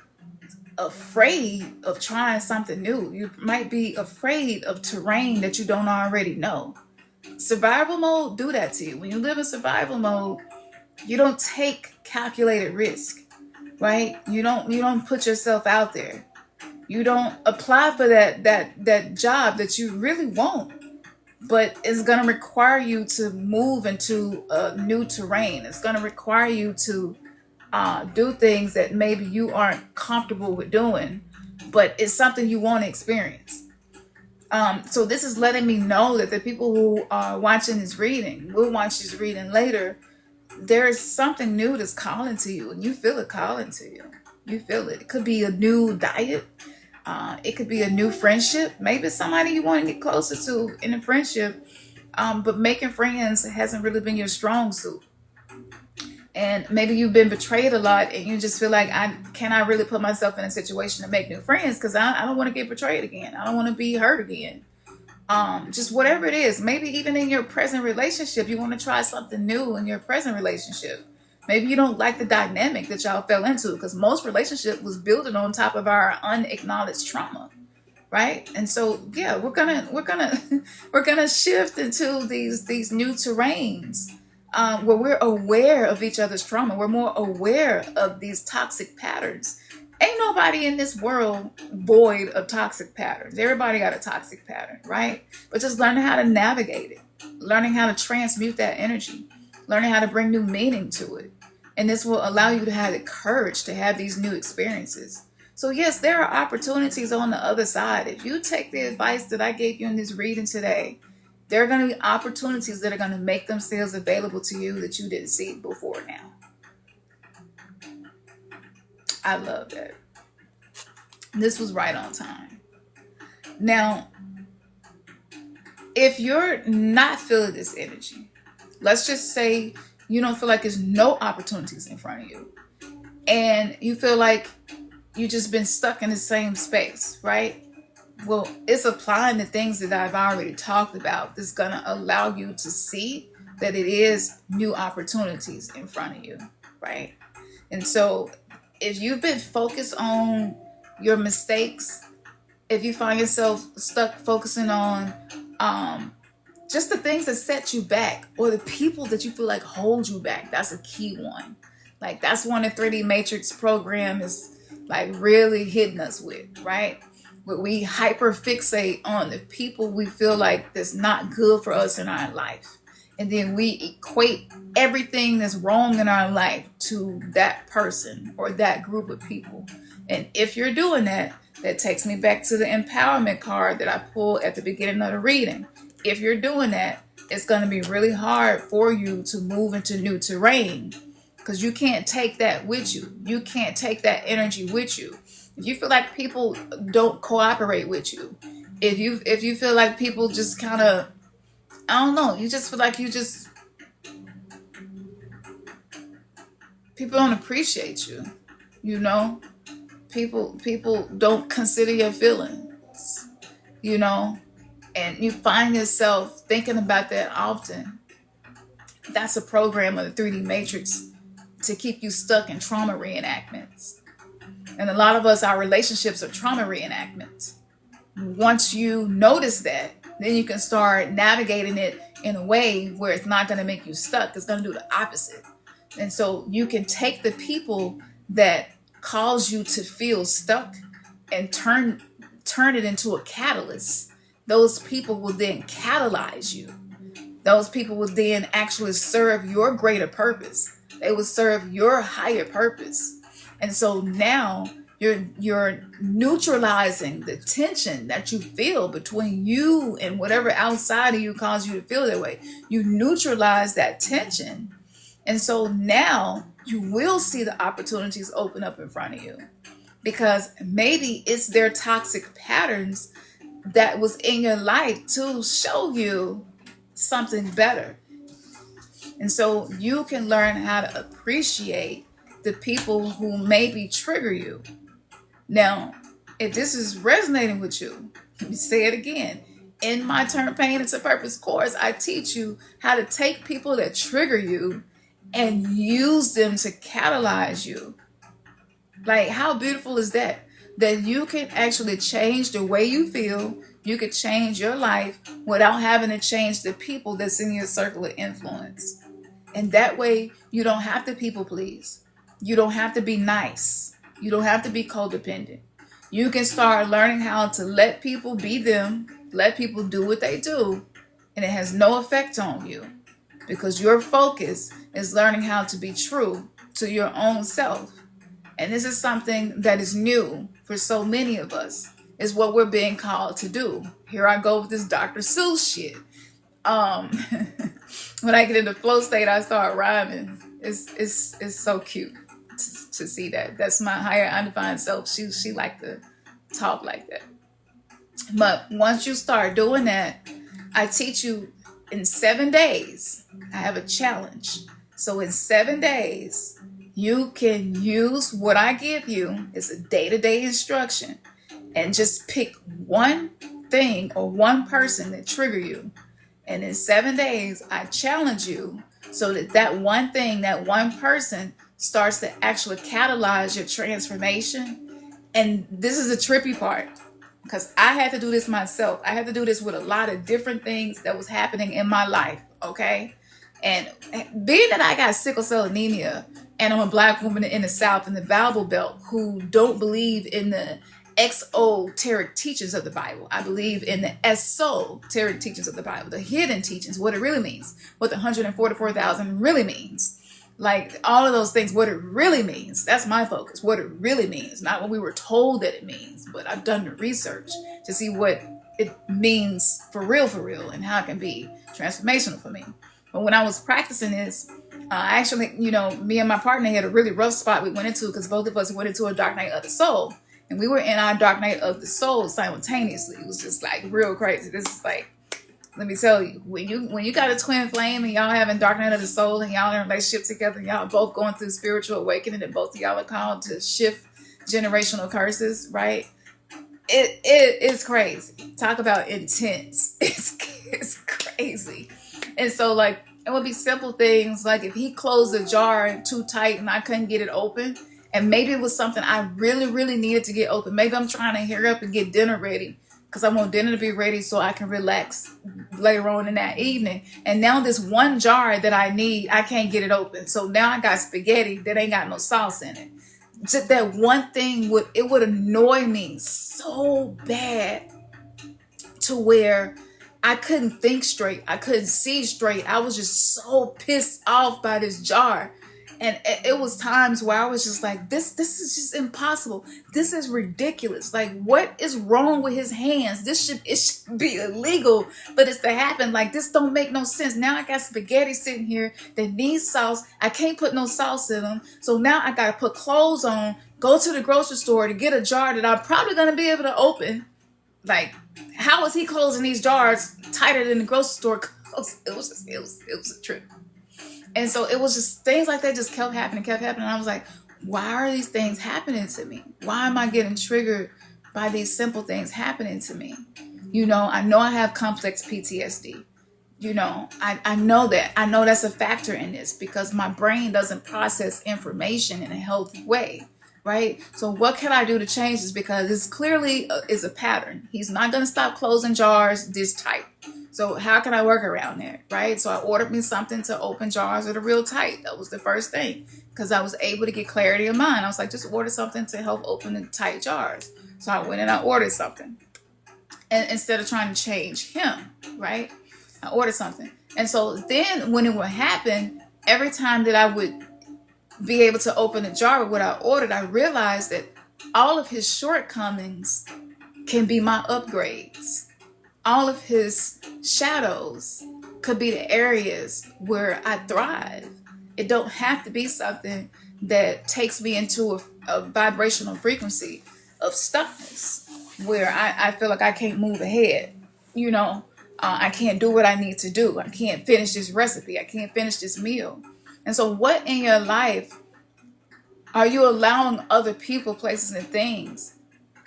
afraid of trying something new. You might be afraid of terrain that you don't already know. Survival mode do that to you. When you live in survival mode, you don't take calculated risk, right? You don't put yourself out there. You don't apply for that job that you really want, but it's going to require you to move into a new terrain. It's going to require you to do things that maybe you aren't comfortable with doing, but it's something you want to experience. So this is letting me know that the people who are watching this reading, will watch this reading later, there is something new that's calling to you, and you feel it calling to you. You feel it. It could be a new diet. It could be a new friendship. Maybe it's somebody you want to get closer to in a friendship, but making friends hasn't really been your strong suit. And maybe you've been betrayed a lot, and you just feel like, can I really put myself in a situation to make new friends? Because I don't want to get betrayed again. I don't want to be hurt again. Just whatever it is. Maybe even in your present relationship, you want to try something new in your present relationship. Maybe you don't like the dynamic that y'all fell into, because most relationship was building on top of our unacknowledged trauma, right? And so yeah, we're gonna we're gonna shift into these new terrains, where we're aware of each other's trauma. We're more aware of these toxic patterns. Ain't nobody in this world void of toxic patterns. Everybody got a toxic pattern, right? But just learning how to navigate it, learning how to transmute that energy, learning how to bring new meaning to it. And this will allow you to have the courage to have these new experiences. So yes, there are opportunities on the other side. If you take the advice that I gave you in this reading today, there are going to be opportunities that are going to make themselves available to you that you didn't see before now. I love that. This was right on time. Now, if you're not feeling this energy, let's just say you don't feel like there's no opportunities in front of you, and you feel like you just been stuck in the same space, right? Well, it's applying the things that I've already talked about that's going to allow you to see that it is new opportunities in front of you, right? And so if you've been focused on your mistakes, if you find yourself stuck focusing on just the things that set you back, or the people that you feel like hold you back, that's a key one. Like that's one the 3D Matrix program is like really hitting us with, right? Where we hyper fixate on the people we feel like that's not good for us in our life. And then we equate everything that's wrong in our life to that person or that group of people. And if you're doing that, that takes me back to the empowerment card that I pulled at the beginning of the reading. If you're doing that, it's going to be really hard for you to move into new terrain, because you can't take that with you. You can't take that energy with you. If you feel like people don't cooperate with you, if you feel like people just kind of, I don't know, you just feel like people don't appreciate you, you know? People don't consider your feelings, you know? And you find yourself thinking about that often. That's a program of the 3D Matrix to keep you stuck in trauma reenactments. And a lot of us, our relationships are trauma reenactments. Once you notice that, then you can start navigating it in a way where it's not going to make you stuck. It's going to do the opposite. And so you can take the people that cause you to feel stuck and turn it into a catalyst. Those people will then catalyze you. Those people will then actually serve your greater purpose. They will serve your higher purpose. And so now you're neutralizing the tension that you feel between you and whatever outside of you caused you to feel that way. You neutralize that tension. And so now you will see the opportunities open up in front of you, because maybe it's their toxic patterns that was in your life to show you something better. And so you can learn how to appreciate the people who maybe trigger you. Now, if this is resonating with you, let me say it again. In my Turn Pain into Purpose course, I teach you how to take people that trigger you and use them to catalyze you. Like, how beautiful is that? That you can actually change the way you feel. You could change your life without having to change the people that's in your circle of influence. And that way, you don't have to people please. You don't have to be nice. You don't have to be codependent. You can start learning how to let people be them, let people do what they do, and it has no effect on you, because your focus is learning how to be true to your own self. And this is something that is new for so many of us. It's what we're being called to do. Here I go with this Dr. Seuss shit. When I get in the flow state, I start rhyming. It's so cute to see that. That's my higher undefined self. She like to talk like that. But once you start doing that, I teach you in 7 days. I have a challenge. So in 7 days, you can use what I give you. It's a day-to-day instruction, and just pick one thing or one person that trigger you. And in 7 days, I challenge you so that that one thing, that one person starts to actually catalyze your transformation. And this is the trippy part, because I had to do this myself. I had to do this with a lot of different things that was happening in my life, okay? And being that I got sickle cell anemia, and I'm a Black woman in the South, in the Bible Belt, who don't believe in the exoteric teachings of the Bible. I believe in the esoteric teachings of the Bible, the hidden teachings, what it really means, what the 144,000 really means. Like all of those things, what it really means. That's my focus, what it really means. Not what we were told that it means, but I've done the research to see what it means for real, and how it can be transformational for me. But when I was practicing this, actually, me and my partner had a really rough spot we went into, because both of us went into a dark night of the soul. And we were in our dark night of the soul simultaneously. It was just like real crazy. This is like, let me tell you, when you got a twin flame and y'all having dark night of the soul and y'all in a relationship together, and y'all both going through spiritual awakening, and both of y'all are called to shift generational curses, right? It is crazy. Talk about intense. It's crazy. And so like, it would be simple things like if he closed the jar too tight and I couldn't get it open, and maybe it was something I really needed to get open. Maybe I'm trying to hurry up and get dinner ready because I want dinner to be ready so I can relax later on in that evening. And now this one jar that I need, I can't get it open. So now I got spaghetti that ain't got no sauce in it. Just that one thing would annoy me so bad to where I couldn't think straight. I couldn't see straight. I was just so pissed off by this jar. And it was times where I was just like, this is just impossible. This is ridiculous. Like, what is wrong with his hands? It should be illegal, but it's to happen. Like, this don't make no sense. Now I got spaghetti sitting here that needs sauce. I can't put no sauce in them. So now I got to put clothes on, go to the grocery store to get a jar that I'm probably going to be able to open. Like, how is he closing these jars tighter than the grocery store closed? It was a trip. And so it was just things like that just kept happening. I was like, why are these things happening to me? Why am I getting triggered by these simple things happening to me? I know I have complex PTSD. I know that. I know that's a factor in this because my brain doesn't process information in a healthy way, right? So what can I do to change this? Because this clearly is a pattern. He's not going to stop closing jars this tight. So how can I work around that, right? So I ordered me something to open jars that are real tight. That was the first thing because I was able to get clarity of mind. I was like, just order something to help open the tight jars. So I went and I ordered something. And instead of trying to change him, right? I ordered something. And so then when it would happen, every time that I would be able to open a jar with what I ordered, I realized that all of his shortcomings can be my upgrades. All of his shadows could be the areas where I thrive. It don't have to be something that takes me into a vibrational frequency of stuckness where I feel like I can't move ahead. I can't do what I need to do. I can't finish this recipe. I can't finish this meal. And so what in your life are you allowing other people, places, and things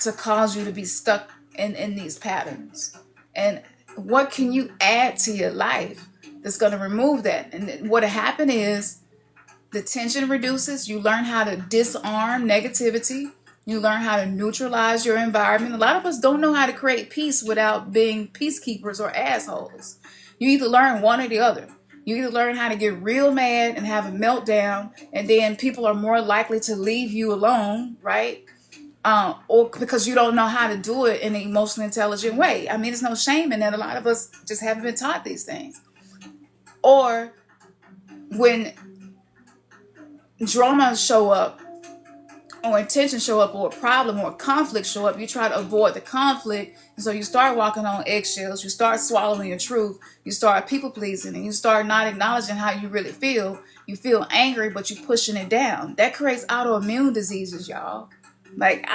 to cause you to be stuck in these patterns? And what can you add to your life that's going to remove that? And what happened is the tension reduces. You learn how to disarm negativity. You learn how to neutralize your environment. A lot of us don't know how to create peace without being peacekeepers or assholes. You either learn one or the other. You either learn how to get real mad and have a meltdown, and then people are more likely to leave you alone, right? Or because you don't know how to do it in an emotionally intelligent way. I mean, there's no shame in that. A lot of us just haven't been taught these things. Or when drama show up, or intention show up, or a problem or a conflict show up, you try to avoid the conflict. And so you start walking on eggshells. You start swallowing your truth. You start people pleasing, and you start not acknowledging how you really feel. You feel angry, but you're pushing it down. That creates autoimmune diseases, y'all. Like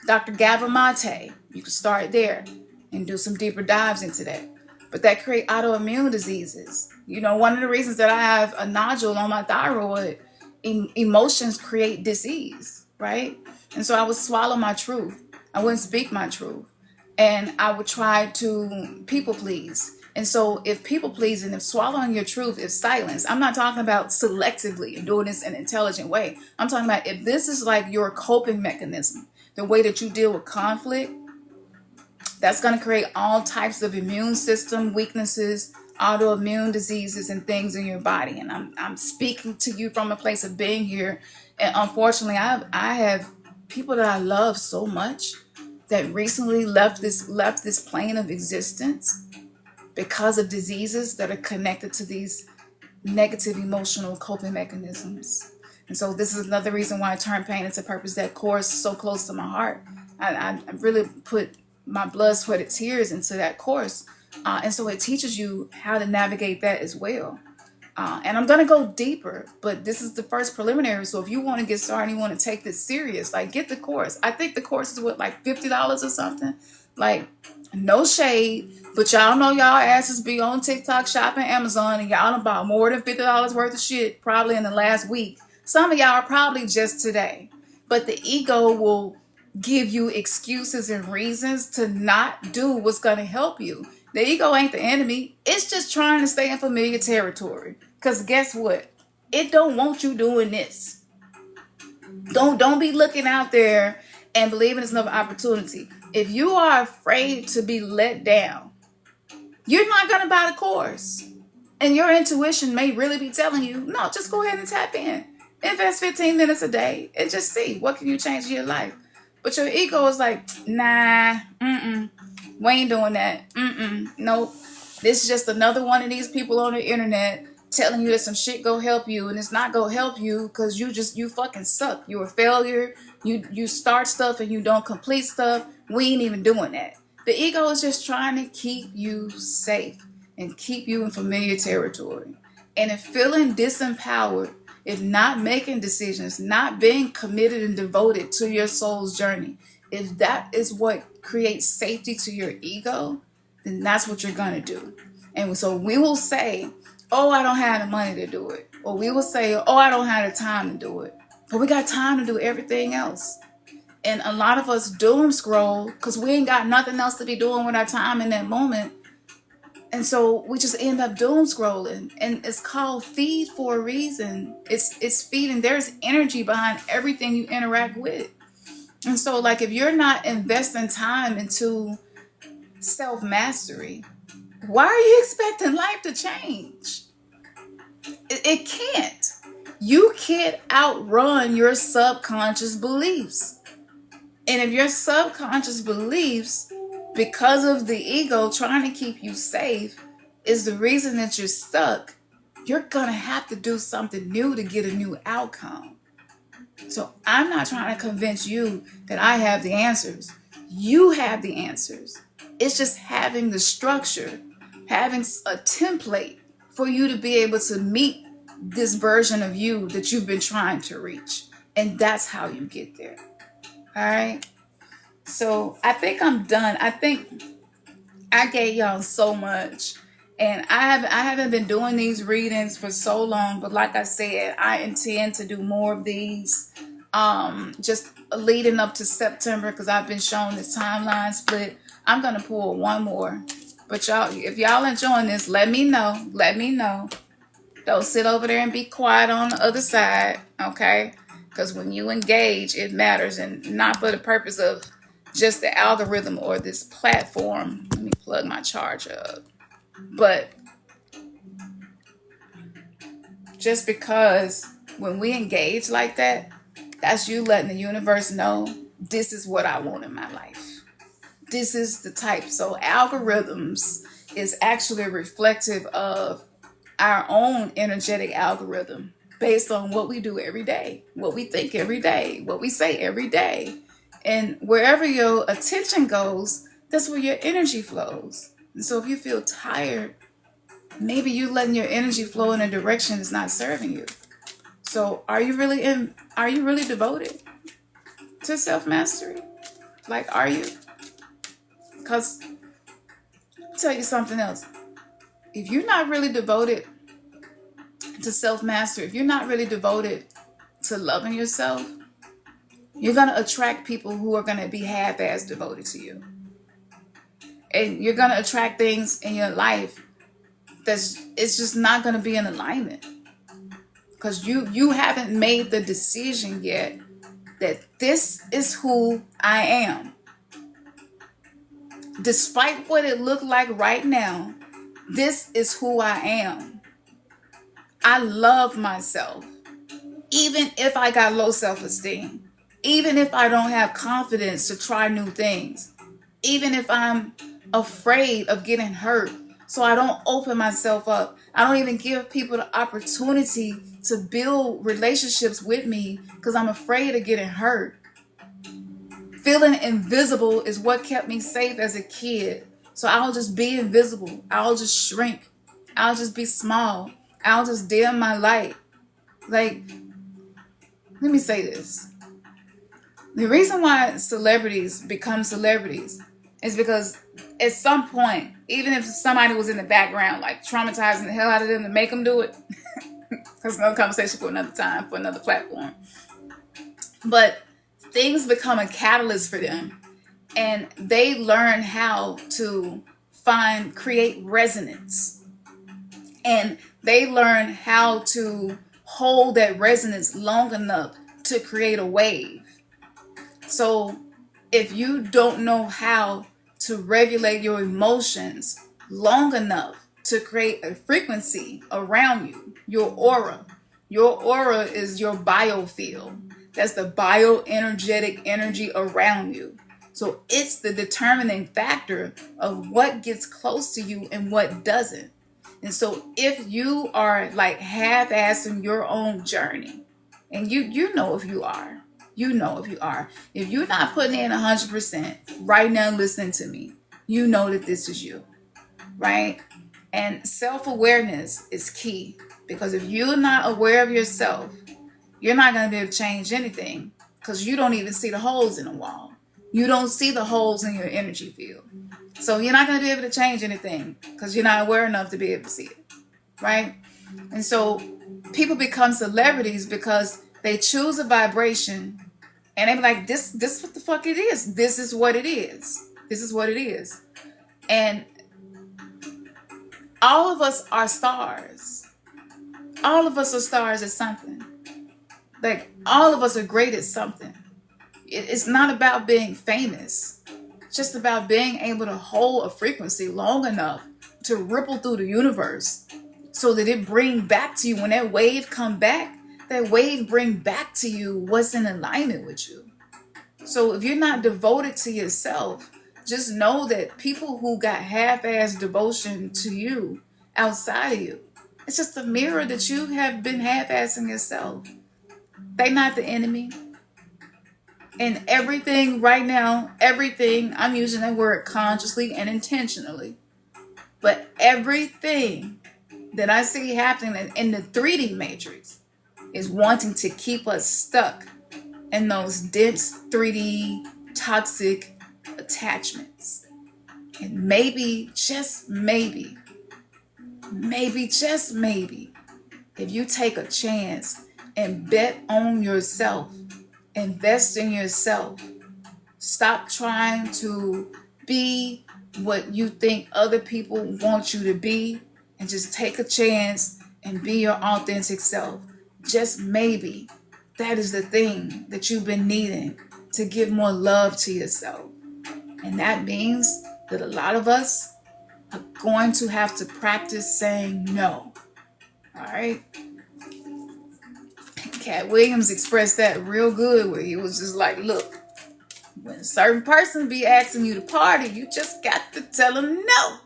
Dr. Gabor Mate, you can start there and do some deeper dives into that. But that create autoimmune diseases. One of the reasons that I have a nodule on my thyroid, emotions create disease, right? And so I would swallow my truth. I wouldn't speak my truth. and I would try to people please. And so if people pleasing, if swallowing your truth is silence, I'm not talking about selectively and doing this in an intelligent way. I'm talking about if this is like your coping mechanism, the way that you deal with conflict, that's going to create all types of immune system weaknesses, autoimmune diseases, and things in your body. And I'm speaking to you from a place of being here. And unfortunately, I have people that I love so much that recently left this plane of existence because of diseases that are connected to these negative emotional coping mechanisms. And so this is another reason why I turned Pain into Purpose, that course, so close to my heart. I really put my blood, sweat, and tears into that course. And so it teaches you how to navigate that as well. And I'm going to go deeper, but this is the first preliminary. So if you want to get started and you want to take this serious, like, get the course. I think the course is what, like $50 or something? Like, no shade, but y'all know y'all asses be on TikTok shopping, Amazon, and y'all done bought more than $50 worth of shit probably in the last week. Some of y'all are probably just today. But the ego will give you excuses and reasons to not do what's going to help you. The ego ain't the enemy. It's just trying to stay in familiar territory. Because guess what? It don't want you doing this. Don't be looking out there and believing it's another opportunity. If you are afraid to be let down, you're not going to buy the course. And your intuition may really be telling you, no, just go ahead and tap in. Invest 15 minutes a day and just see what can you change in your life. But your ego is like, nah, we ain't doing that. Nope. This is just another one of these people on the internet telling you that some shit go help you, and it's not gonna help you because you fucking suck. You're a failure. You start stuff and you don't complete stuff. We ain't even doing that. The ego is just trying to keep you safe and keep you in familiar territory. And if feeling disempowered, if not making decisions, not being committed and devoted to your soul's journey, if that is what creates safety to your ego, then that's what you're going to do. And so we will say, oh, I don't have the money to do it. Or we will say, oh, I don't have the time to do it. But we got time to do everything else. And a lot of us doom scroll because we ain't got nothing else to be doing with our time in that moment. And so we just end up doom scrolling. And it's called feed for a reason. It's feeding. There's energy behind everything you interact with. And so, like, if you're not investing time into self-mastery, why are you expecting life to change? It can't. You can't outrun your subconscious beliefs. And if your subconscious beliefs, because of the ego trying to keep you safe, is the reason that you're stuck, you're going to have to do something new to get a new outcome. So I'm not trying to convince you that I have the answers. You have the answers. It's just having the structure, having a template for you to be able to meet this version of you that you've been trying to reach. And that's how you get there. All right. So I think I'm done. I think I gave y'all so much. And I haven't been doing these readings for so long. But like I said, I intend to do more of these just leading up to September, because I've been shown this timeline split. I'm going to pull one more. But y'all, if y'all enjoying this, let me know. Let me know. Don't sit over there and be quiet on the other side, okay? Because when you engage, it matters, and not for the purpose of just the algorithm or this platform. Let me plug my charger up. But just because when we engage like that, that's you letting the universe know, this is what I want in my life. This is the type. So algorithms is actually reflective of our own energetic algorithm based on what we do every day, what we think every day, what we say every day. And wherever your attention goes, that's where your energy flows. And so if you feel tired, maybe you letting your energy flow in a direction that's not serving you. So are you really devoted to self-mastery? Like, are you? Because I'll tell you something else. If you're not really devoted to self-mastery, if you're not really devoted to loving yourself, you're going to attract people who are going to be half-ass devoted to you. And you're going to attract things in your life it's just not going to be in alignment. Because you haven't made the decision yet that this is who I am. Despite what it looked like right now, this is who I am. I love myself. Even if I got low self-esteem, even if I don't have confidence to try new things, even if I'm afraid of getting hurt, so I don't open myself up. I don't even give people the opportunity to build relationships with me because I'm afraid of getting hurt. Feeling invisible is what kept me safe as a kid. So I'll just be invisible. I'll just shrink. I'll just be small. I'll just dim my light. Like, let me say this. The reason why celebrities become celebrities is because at some point, even if somebody was in the background, like traumatizing the hell out of them to make them do it, that's another conversation for another time, for another platform. But things become a catalyst for them, and they learn how to create resonance, and they learn how to hold that resonance long enough to create a wave. So if you don't know how to regulate your emotions long enough to create a frequency around you, your aura is your biofield. That's the bioenergetic energy around you. So it's the determining factor of what gets close to you and what doesn't. And so if you are like half-assing your own journey, and you know if you are, if you're not putting in 100% right now, listening to me, you know that this is you, right? And self-awareness is key, because if you're not aware of yourself, you're not going to be able to change anything, because you don't even see the holes in the wall. You don't see the holes in your energy field. So you're not going to be able to change anything because you're not aware enough to be able to see it, right? And so people become celebrities because they choose a vibration and they be like, this what the fuck it is. This is what it is. This is what it is. And all of us are stars. All of us are stars at something. Like, all of us are great at something. It's not about being famous. It's just about being able to hold a frequency long enough to ripple through the universe so that it bring back to you, when that wave come back, that wave bring back to you what's in alignment with you. So if you're not devoted to yourself, just know that people who got half-ass devotion to you outside of you, it's just a mirror that you have been half-assing yourself. They're not the enemy. And everything right now, everything, I'm using that word consciously and intentionally, but everything that I see happening in the 3D matrix is wanting to keep us stuck in those dense 3D toxic attachments. And maybe, just maybe, just maybe, if you take a chance and bet on yourself, invest in yourself, stop trying to be what you think other people want you to be, and just take a chance and be your authentic self. Just maybe that is the thing that you've been needing to give more love to yourself. And that means that a lot of us are going to have to practice saying no. All right? Cat Williams expressed that real good, where he was just like, look, when a certain person be asking you to party, you just got to tell them no.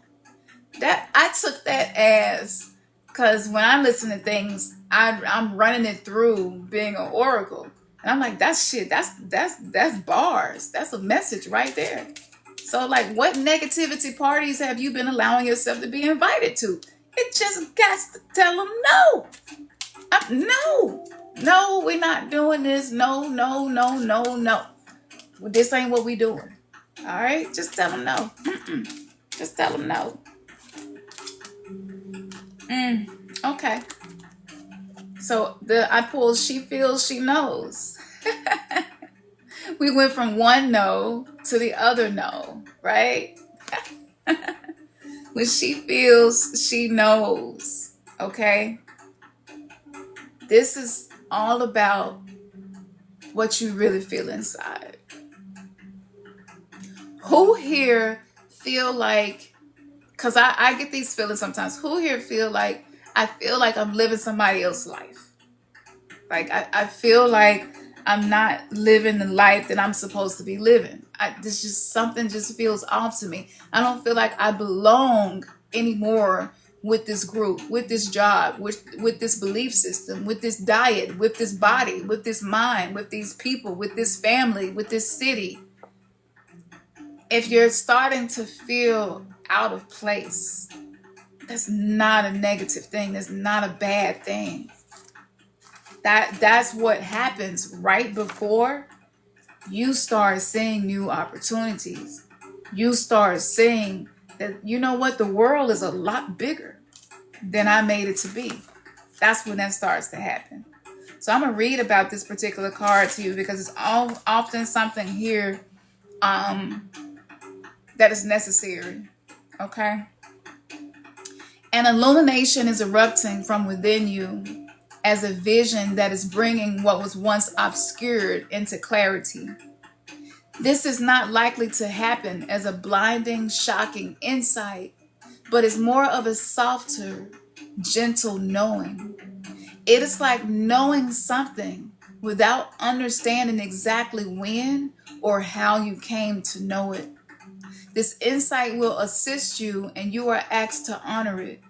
That I took that as, because when I listen to things, I'm running it through being an oracle, and I'm like, that's shit. That's bars. That's a message right there. So, like, what negativity parties have you been allowing yourself to be invited to? It just got to tell them no. No, we're not doing this. No. Well, this ain't what we doing. All right, just tell them no. Just tell them no. Okay. So I pulled She Feels, She Knows. We went from one no to the other no, right? When she feels, she knows. Okay? This is all about what you really feel inside. Who here feel like, because I get these feelings sometimes, who here feel like I feel like I'm living somebody else's life? Like I feel like I'm not living the life that I'm supposed to be living. This just something just feels off to me. I don't feel like I belong anymore with this group, with this job, with this belief system, with this diet, with this body, with this mind, with these people, with this family, with this city. If you're starting to feel out of place, that's not a negative thing. That's not a bad thing. That's what happens right before you start seeing new opportunities. You start seeing that, you know what, the world is a lot bigger than I made it to be. That's when that starts to happen. So I'm going to read about this particular card to you because it's often something here that is necessary. Okay? An illumination is erupting from within you as a vision that is bringing what was once obscured into clarity. This is not likely to happen as a blinding, shocking insight, but is more of a softer, gentle knowing. It is like knowing something without understanding exactly when or how you came to know it. This insight will assist you, and you are asked to honor it.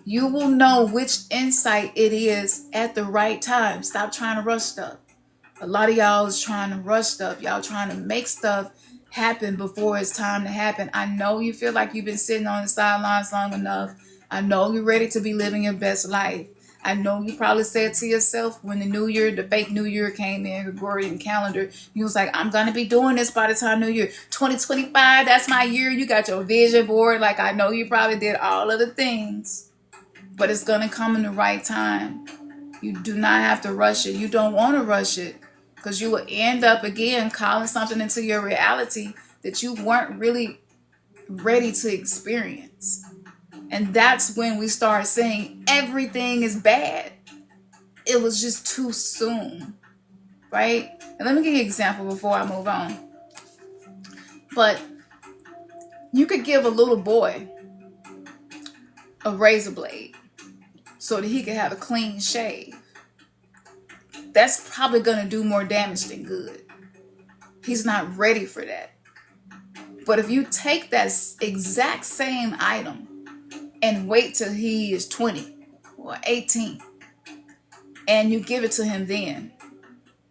You will know which insight it is at the right time. Stop trying to rush stuff. A lot of y'all is trying to rush stuff. Y'all trying to make stuff happen before it's time to happen. I know you feel like you've been sitting on the sidelines long enough. I know you're ready to be living your best life. I know you probably said to yourself when the new year, the fake new year came in, Gregorian calendar, you was like, I'm going to be doing this by the time New Year. 2025, that's my year. You got your vision board. Like, I know you probably did all of the things, but it's going to come in the right time. You do not have to rush it. You don't want to rush it because you will end up again calling something into your reality that you weren't really ready to experience. And that's when we start saying everything is bad. It was just too soon, right? And let me give you an example before I move on. But you could give a little boy a razor blade so that he could have a clean shave. That's probably going to do more damage than good. He's not ready for that. But if you take that exact same item and wait till he is 20 or 18 and you give it to him then,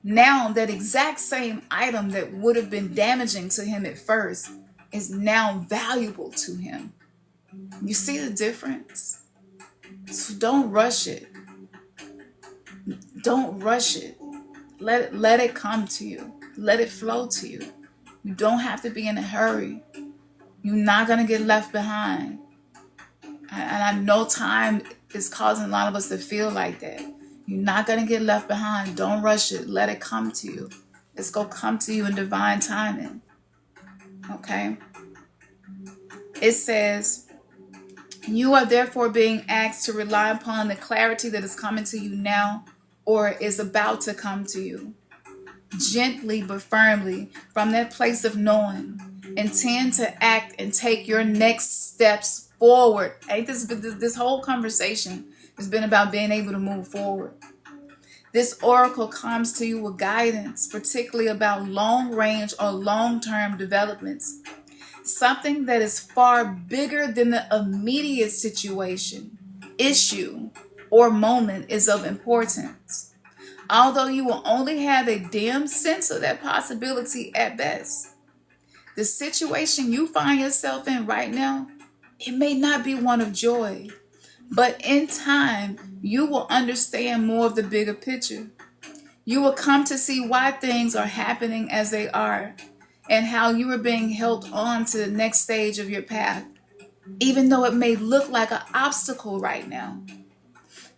now that exact same item that would have been damaging to him at first is now valuable to him. You see the difference? So don't rush it. Don't rush it. Let it come to you. Let it flow to you. You don't have to be in a hurry. You're not going to get left behind. And I know time is causing a lot of us to feel like that. You're not going to get left behind. Don't rush it. Let it come to you. It's going to come to you in divine timing. Okay? It says, you are therefore being asked to rely upon the clarity that is coming to you now or is about to come to you. Gently but firmly from that place of knowing, intend to act and take your next steps forward. Ain't this whole conversation has been about being able to move forward. This oracle comes to you with guidance, particularly about long-range or long-term developments. Something that is far bigger than the immediate situation, issue, or moment is of importance. Although you will only have a dim sense of that possibility at best. The situation you find yourself in right now, it may not be one of joy, but in time, you will understand more of the bigger picture. You will come to see why things are happening as they are and how you are being helped on to the next stage of your path, even though it may look like an obstacle right now.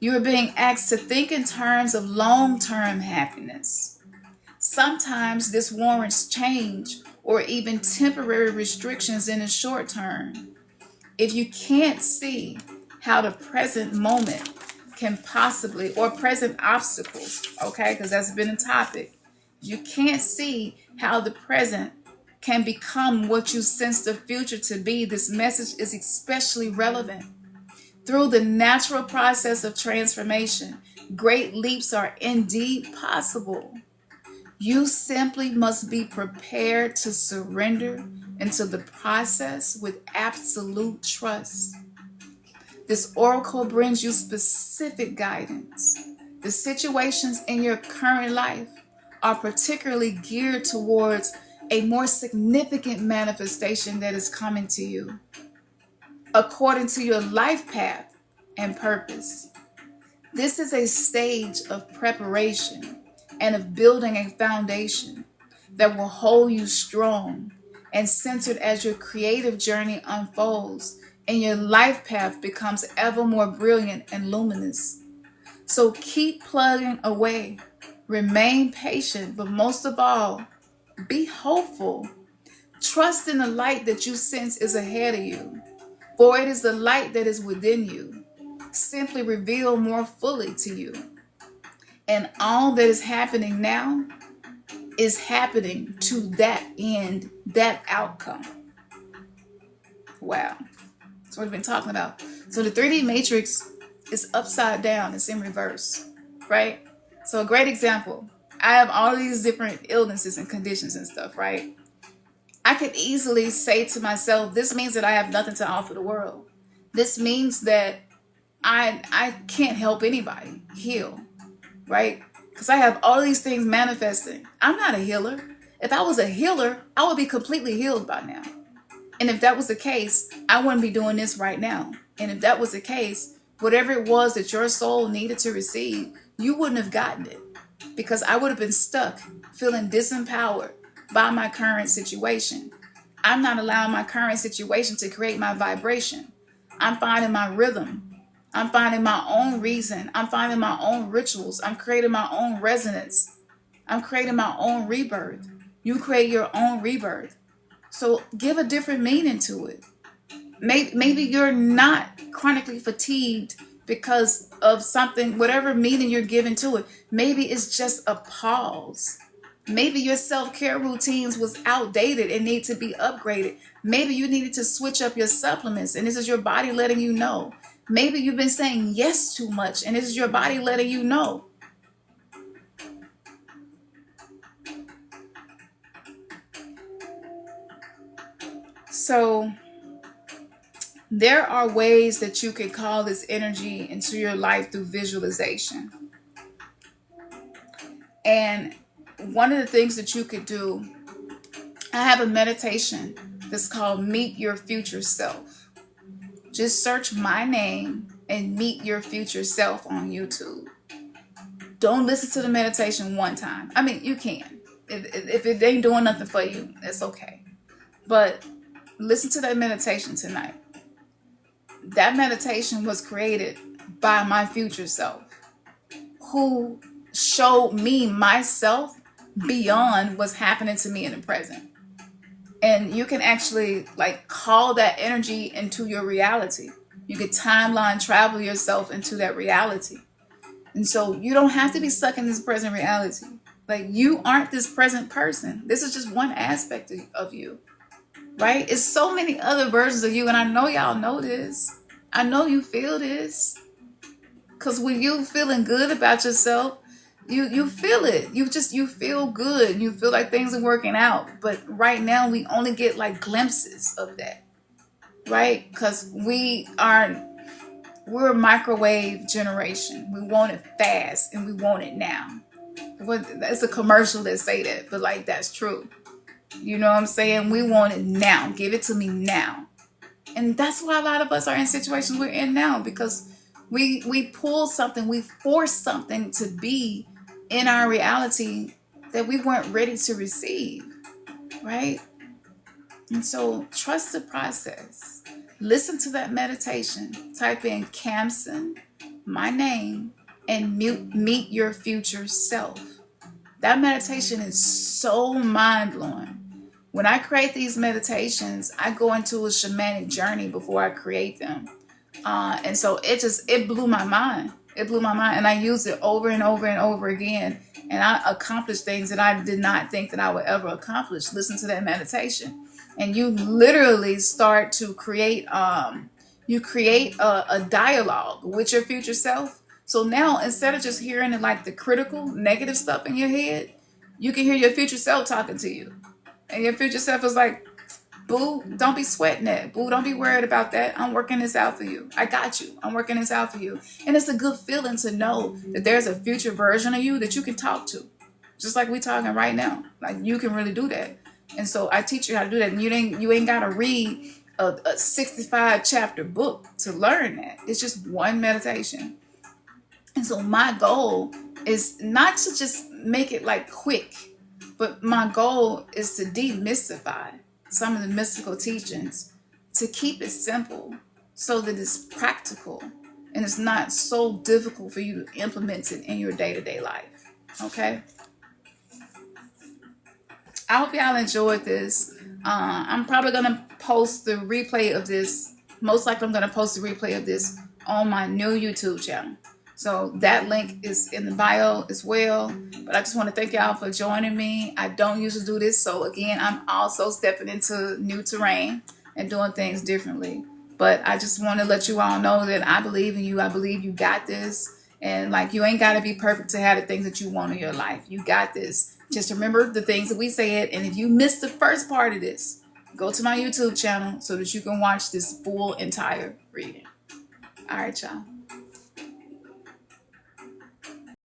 You are being asked to think in terms of long-term happiness. Sometimes this warrants change or even temporary restrictions in the short term. if you can't see how the present moment can possibly, or present obstacles, okay, because that's been a topic, you can't see how the present can become what you sense the future to be, this message is especially relevant. Through the natural process of transformation, great leaps are indeed possible. You simply must be prepared to surrender into the process with absolute trust. This oracle brings you specific guidance. The situations in your current life are particularly geared towards a more significant manifestation that is coming to you according to your life path and purpose. This is a stage of preparation and of building a foundation that will hold you strong and centered as your creative journey unfolds and your life path becomes ever more brilliant and luminous. So keep plugging away, remain patient, but most of all, be hopeful. Trust in the light that you sense is ahead of you, for it is the light that is within you, simply revealed more fully to you. And all that is happening now is happening to that end, that outcome. Wow. That's what we've been talking about. So the 3D matrix is upside down. It's in reverse, right? So a great example. I have all these different illnesses and conditions and stuff, right? I could easily say to myself, this means that I have nothing to offer the world. This means that I can't help anybody heal, right? Because I have all these things manifesting. I'm not a healer. If I was a healer, I would be completely healed by now. And if that was the case, I wouldn't be doing this right now. And if that was the case, whatever it was that your soul needed to receive, you wouldn't have gotten it, because I would have been stuck feeling disempowered by my current situation. I'm not allowing my current situation to create my vibration. I'm finding my rhythm. I'm finding my own reason. I'm finding my own rituals. I'm creating my own resonance. I'm creating my own rebirth. You create your own rebirth. So give a different meaning to it. Maybe you're not chronically fatigued because of something, whatever meaning you're giving to it. Maybe it's just a pause. Maybe your self-care routines was outdated and need to be upgraded. Maybe you needed to switch up your supplements and this is your body letting you know. Maybe you've been saying yes too much and this is your body letting you know. So there are ways that you can call this energy into your life through visualization. And one of the things that you could do, I have a meditation that's called Meet Your Future Self. Just search my name and Meet Your Future Self on YouTube. Don't listen to the meditation one time. I mean, you can. If it ain't doing nothing for you, it's okay. But listen to that meditation tonight. That meditation was created by my future self, who showed me myself beyond what's happening to me in the present. And you can actually call that energy into your reality. You could timeline travel yourself into that reality. And so you don't have to be stuck in this present reality. You aren't this present person. This is just one aspect of you, right? It's so many other versions of you. And I know y'all know this. I know you feel this. Because when you feeling good about yourself, you feel it. You feel good. You feel like things are working out. But right now we only get glimpses of that, right? Because we're a microwave generation. We want it fast and we want it now. It's a commercial that say that, but that's true. You know what I'm saying? We want it now. Give it to me now. And that's why a lot of us are in situations we're in now, because we pull something, we force something to be in our reality that we weren't ready to receive, right? And so trust the process. Listen to that meditation. Type in Camson, my name, and meet your future self. That meditation is so mind-blowing. When I create these meditations, I go into a shamanic journey before I create them. And so it blew my mind. It blew my mind. And I use it over and over and over again. And I accomplished things that I did not think that I would ever accomplish. Listen to that meditation. And you literally start to create, a dialogue with your future self. So now, instead of just hearing like the critical, negative stuff in your head, you can hear your future self talking to you. And your future self is like, boo, don't be sweating that. Boo, don't be worried about that. I'm working this out for you. I got you. I'm working this out for you. And it's a good feeling to know that there's a future version of you that you can talk to. Just like we talking right now. Like, you can really do that. And so I teach you how to do that. And you ain't got to read a 65 chapter book to learn that. It's just one meditation. And so my goal is not to just make it like quick, but my goal is to demystify some of the mystical teachings, to keep it simple so that it's practical and it's not so difficult for you to implement it in your day-to-day life. Okay? I hope y'all enjoyed this. I'm probably going to post the replay of this. Most likely I'm going to post the replay of this on my new YouTube channel. So that link is in the bio as well. But I just want to thank y'all for joining me. I don't usually do this. So again, I'm also stepping into new terrain and doing things differently. But I just want to let you all know that I believe in you. I believe you got this. And like, you ain't got to be perfect to have the things that you want in your life. You got this. Just remember the things that we said. And if you missed the first part of this, go to my YouTube channel so that you can watch this full entire reading. All right, y'all.